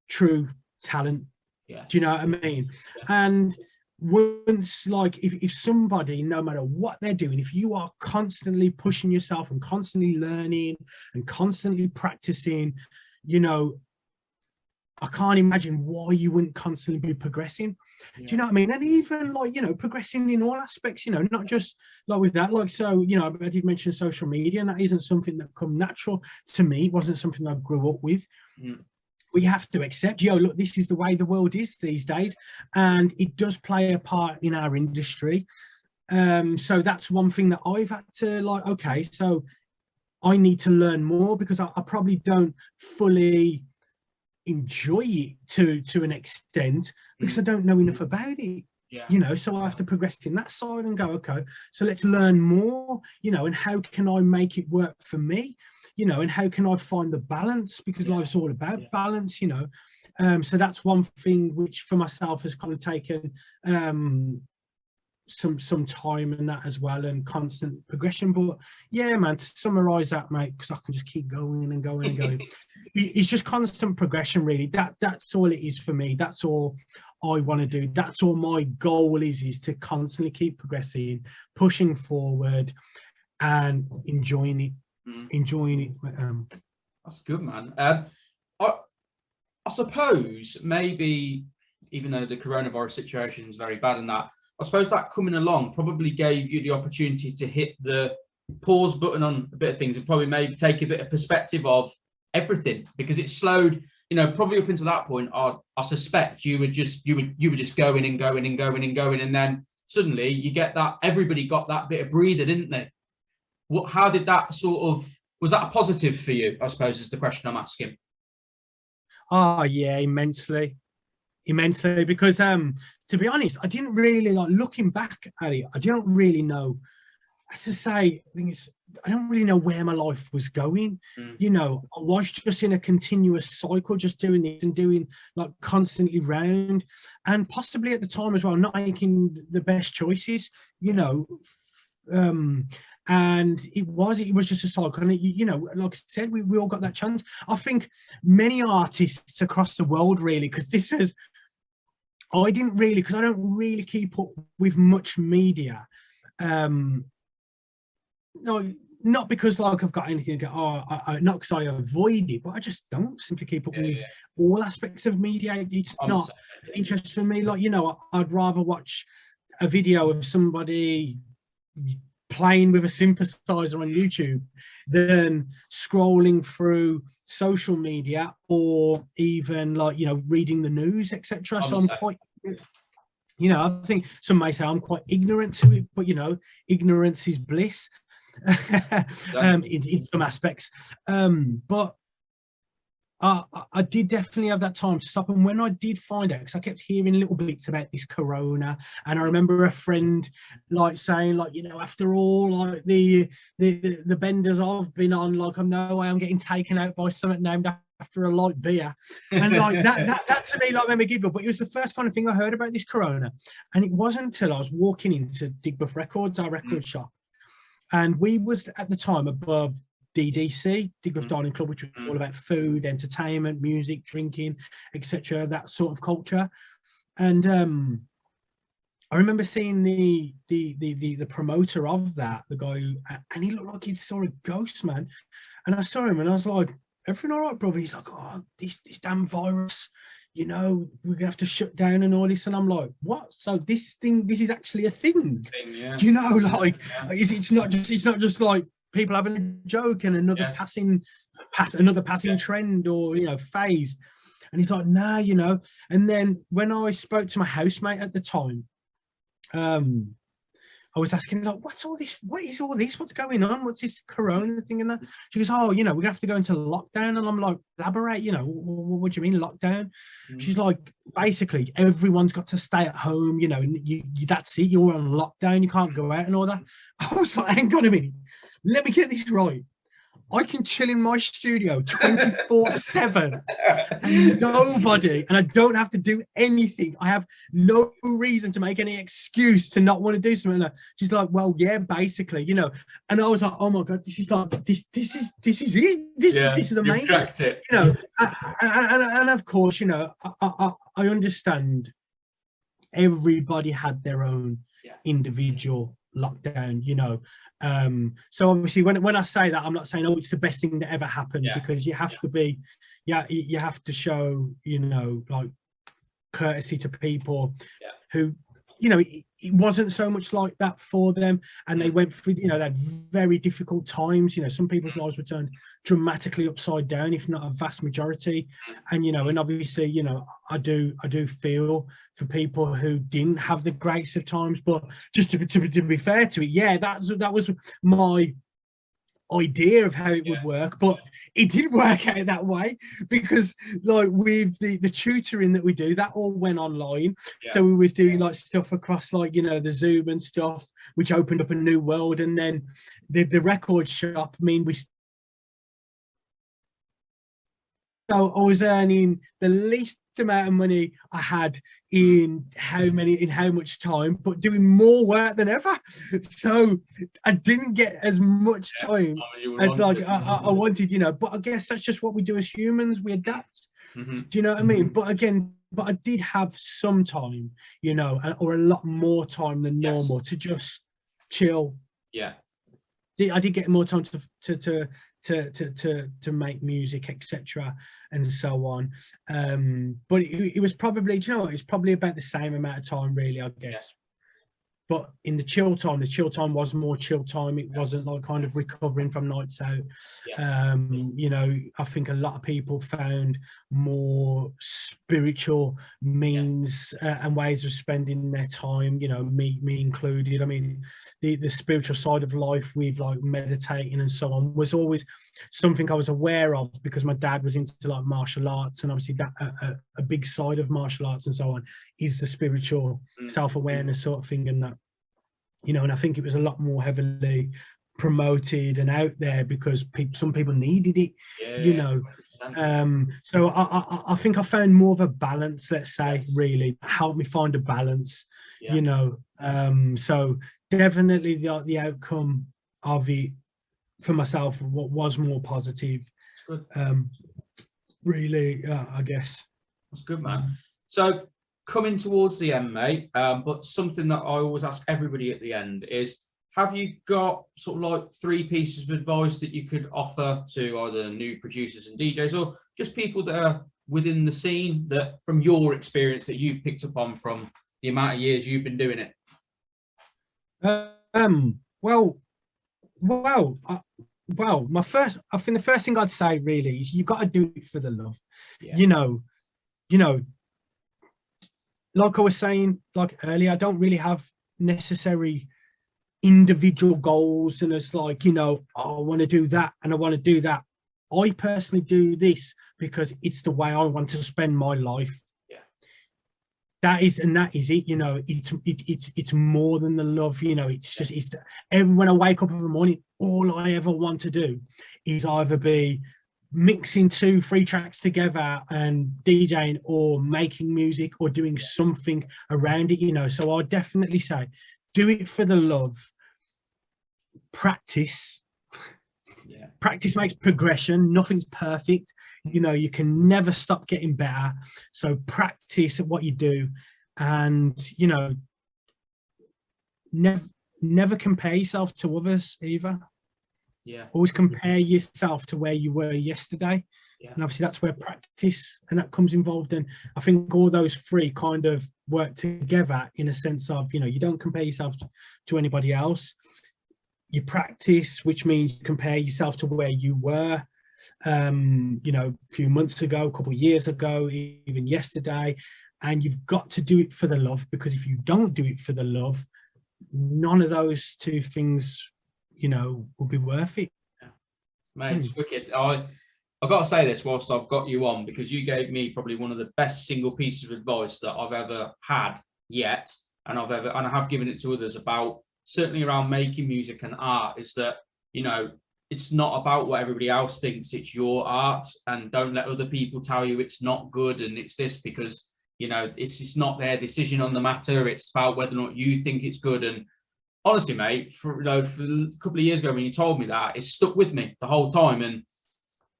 Speaker 2: true talent. Do you know what I mean? And once, like, if somebody, no matter what they're doing, if you are constantly pushing yourself and constantly learning and constantly practicing, you know, I can't imagine why you wouldn't constantly be progressing. Do you know what I mean? And even like, you know, progressing in all aspects, you know, not just like with that, like, so, you know, I did mention social media, and that isn't something that come natural to me. It wasn't something I grew up with. We have to accept, yo, look, this is the way the world is these days, and it does play a part in our industry. So that's one thing that I've had to, like, okay, so I need to learn more, because I probably don't fully enjoy it to an extent, because I don't know enough about it. You know, so I have to progress in that side and go, okay, so let's learn more, you know, and how can I make it work for me? You know, and how can I find the balance, because life's all about balance, you know. So that's one thing which for myself has kind of taken some time and that as well, and constant progression. But yeah, man, to summarize that, mate, because I can just keep going and going and going. It's just constant progression, really. That's all it is for me. That's all I want to do. That's all my goal is to constantly keep progressing, pushing forward, and enjoying it.
Speaker 1: That's good, man. I suppose maybe, even though the coronavirus situation is very bad and that, I suppose that coming along probably gave you the opportunity to hit the pause button on a bit of things, and probably maybe take a bit of perspective of everything, because it slowed, you know, probably up until that point. I suspect you were just going and going and going and going, and then suddenly you get that, everybody got that bit of breather, didn't they? How did that sort of, was that a positive for you, I suppose, is the question I'm asking?
Speaker 2: Oh yeah, immensely, because to be honest, I didn't really, like, looking back at it, I didn't really know, as to say, I don't really know where my life was going. You know, I was just in a continuous cycle, just doing it and doing, like, constantly round, and possibly at the time as well, not making the best choices, you know. And it was just a cycle, and you know, like I said, we all got that chance. I think many artists across the world, really, because this was, I didn't really, because I don't really keep up with much media. No, not because, like, I've got anything to go, not because I avoid it, but I just don't simply keep up with all aspects of media. It's not an interest for me. Like, you know, I'd rather watch a video of somebody playing with a synthesizer on YouTube than scrolling through social media, or even, like, you know, reading the news, etc. So I'm quite, you know, I think some may say I'm quite ignorant to it, but you know, ignorance is bliss. in some aspects. But I did definitely have that time to stop. And when I did find out, because I kept hearing little bits about this corona, and I remember a friend like saying, like, you know, after all, like the benders I've been on, like, I'm no way I'm getting taken out by something named after a light beer. And like that to me, like, made me giggle. But it was the first kind of thing I heard about this corona. And it wasn't until I was walking into Digbuff Records, our record shop, and we was at the time above DDC, Digbuff Dining Club, which was all about food, entertainment, music, drinking, etc., that sort of culture. And I remember seeing the promoter of that, the guy who, and he looked like he saw a ghost, man. And I saw him and I was like, everything all right, brother? He's like, oh, this damn virus, you know, we're gonna have to shut down and all this. And I'm like, what? So this is actually a thing.
Speaker 1: Yeah.
Speaker 2: Do you know, like, it's not just like people having a joke and another passing trend or, you know, phase. And he's like, nah, you know. And then when I spoke to my housemate at the time, I was asking, like, what's all this? What is all this? What's going on? What's this corona thing and that? She goes, oh, you know, we're gonna have to go into lockdown. And I'm like, elaborate, you know, what do you mean lockdown? She's like, basically everyone's got to stay at home, you know, and you that's it, you're on lockdown, you can't go out and all that. I was like, hang on a minute, let me get this right. I can chill in my studio 24/7 and nobody, and I don't have to do anything. I have no reason to make any excuse to not want to do something. And she's like, well, yeah, basically, you know. And I was like, oh my God, this is like, this is it. This is amazing.
Speaker 1: You cracked it.
Speaker 2: You know, and of course, you know, I understand everybody had their own individual lockdown, you know. So obviously when I say that, I'm not saying, oh, it's the best thing that ever happened, because you have to be, you have to show, you know, like, courtesy to people who, you know, it wasn't so much like that for them, and they went through, you know, that very difficult times. You know, some people's lives were turned dramatically upside down, if not a vast majority. And, you know, and obviously, you know, I do feel for people who didn't have the greatest of times. But just to be fair to it, that was my idea of how it would work, but it didn't work out that way, because like with the tutoring that we do, that all went online. So we was doing like stuff across, like, you know, the Zoom and stuff, which opened up a new world. And then the record shop, I mean, so I was earning the least amount of money I had in how much time, but doing more work than ever. So I didn't get as much time as like I wanted, you know. But I guess that's just what we do as humans. We adapt. Do you know what I mean? But again, I did have some time, you know, or a lot more time than normal to just chill. I did get more time to make music, etc., and so on. But it was probably, do you know what, it was probably about the same amount of time, really, I guess. But in the chill time was more chill time. It wasn't like kind of recovering from nights out. You know, I think a lot of people found more spiritual means and ways of spending their time, you know, me included. I mean, the spiritual side of life with like meditating and so on was always something I was aware of, because my dad was into like martial arts, and obviously that a big side of martial arts and so on is the spiritual self-awareness sort of thing, and that, you know. And I think it was a lot more heavily promoted and out there because some people needed it, you know. So I think I found more of a balance, let's say, really helped me find a balance, you know. So definitely the outcome of it for myself was more positive. Really, I guess.
Speaker 1: That's good, man. So coming towards the end, mate, but something that I always ask everybody at the end is, have you got sort of like 3 pieces of advice that you could offer to either new producers and DJs, or just people that are within the scene, that from your experience that you've picked up on from the amount of years you've been doing it?
Speaker 2: Well, I think the first thing I'd say really is you got to do it for the love. You know, like I was saying like earlier, I don't really have necessary individual goals and it's like, you know, oh, I want to do that and I want to do that. I personally do this because it's the way I want to spend my life.
Speaker 1: Yeah.
Speaker 2: That is it. You know, it's more than the love. You know, it's just when I wake up in the morning, all I ever want to do is either be mixing 2-3 tracks together and DJing, or making music, or doing something around it. You know, so I definitely say, do it for the love. Practice.
Speaker 1: Yeah.
Speaker 2: Practice makes progression. Nothing's perfect. You know, you can never stop getting better. So practice at what you do, and you know, never compare yourself to others either.
Speaker 1: Yeah.
Speaker 2: Always compare yourself to where you were yesterday.
Speaker 1: Yeah.
Speaker 2: And obviously that's where practice and that comes involved. And I think all those three kind of work together in a sense of, you know, you don't compare yourself to anybody else. You practice, which means you compare yourself to where you were, you know, a few months ago, a couple of years ago, even yesterday. And you've got to do it for the love, because if you don't do it for the love, none of those two things, you know, will be worth it.
Speaker 1: Yeah. Mate, it's wicked. I've got to say this whilst I've got you on, because you gave me probably one of the best single pieces of advice that I've ever had yet, and I have given it to others about, certainly around making music and art, is that, you know, it's not about what everybody else thinks, it's your art, and don't let other people tell you it's not good and it's this, because, you know, it's not their decision on the matter. It's about whether or not you think it's good. And honestly, mate, for a couple of years ago when you told me that, it stuck with me the whole time. And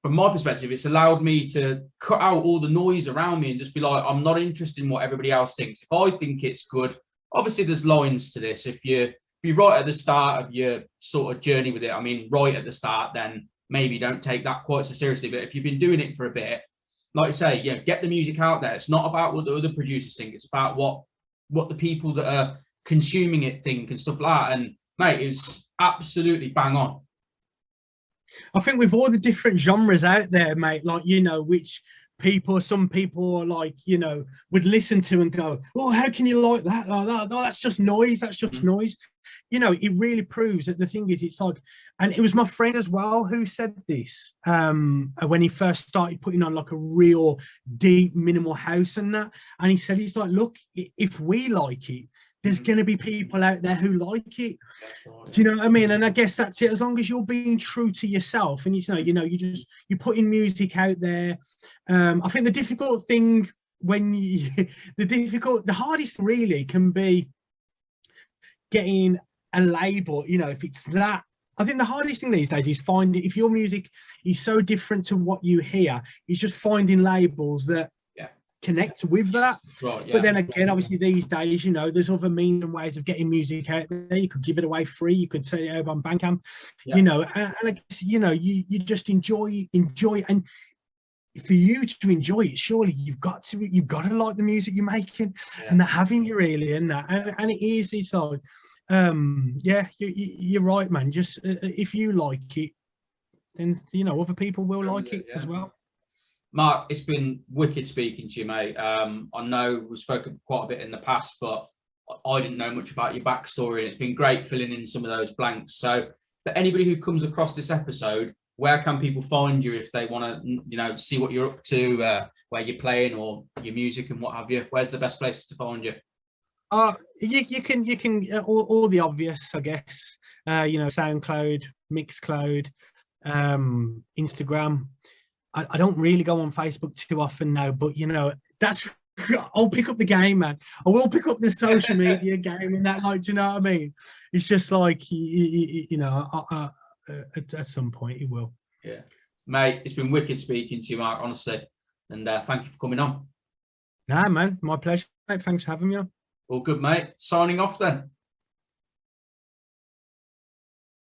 Speaker 1: from my perspective, it's allowed me to cut out all the noise around me and just be like, I'm not interested in what everybody else thinks. If I think it's good, obviously there's lines to this. If you're right at the start of your sort of journey with it, I mean, right at the start, then maybe don't take that quite so seriously. But if you've been doing it for a bit, like you say, yeah, get the music out there. It's not about what the other producers think. It's about what the people that are consuming it think and stuff like that. And mate, it's absolutely bang on.
Speaker 2: I think with all the different genres out there, mate, like, you know, which some people are like, you know, would listen to and go, oh, how can you like that? Like that? Oh, that's just noise. That's just noise. You know, it really proves that the thing is, it's like, and it was my friend as well who said this when he first started putting on like a real deep minimal house and that. And he said, he's like, look, if we like it, there's going to be people out there who like it. Right. Do you know what I mean? And I guess that's it. As long as you're being true to yourself, and you're putting music out there. I think the difficult thing the hardest really can be getting a label. You know, if it's that, I think the hardest thing these days is finding, if your music is so different to what you hear, is just finding labels that connect with that. Right, yeah. But then again, obviously these days, you know, there's other means and ways of getting music out there. You could give it away free, you could sell it over on Bandcamp, you know, and I guess, you know, you just enjoy, and for you to enjoy it, surely you've got to like the music you're making, and that having you really in that, and it's like, you're right, man. Just if you like it, then, you know, other people will like it as well.
Speaker 1: Mark, it's been wicked speaking to you, mate. I know we've spoken quite a bit in the past, but I didn't know much about your backstory, and it's been great filling in some of those blanks. So for anybody who comes across this episode, where can people find you if they want to, you know, see what you're up to, where you're playing, or your music and what have you? Where's the best places to find you?
Speaker 2: You can all the obvious, I guess. You know, SoundCloud, Mixcloud, Instagram. I don't really go on Facebook too often now, but, you know, I'll pick up the game, man. I will pick up the social media game and that, like, do you know what I mean? It's just like, you know, at some point it will.
Speaker 1: Yeah. Mate, it's been wicked speaking to you, Mark, honestly. And thank you for coming on.
Speaker 2: Nah, man, my pleasure, mate. Thanks for having me on.
Speaker 1: All good, mate. Signing off then.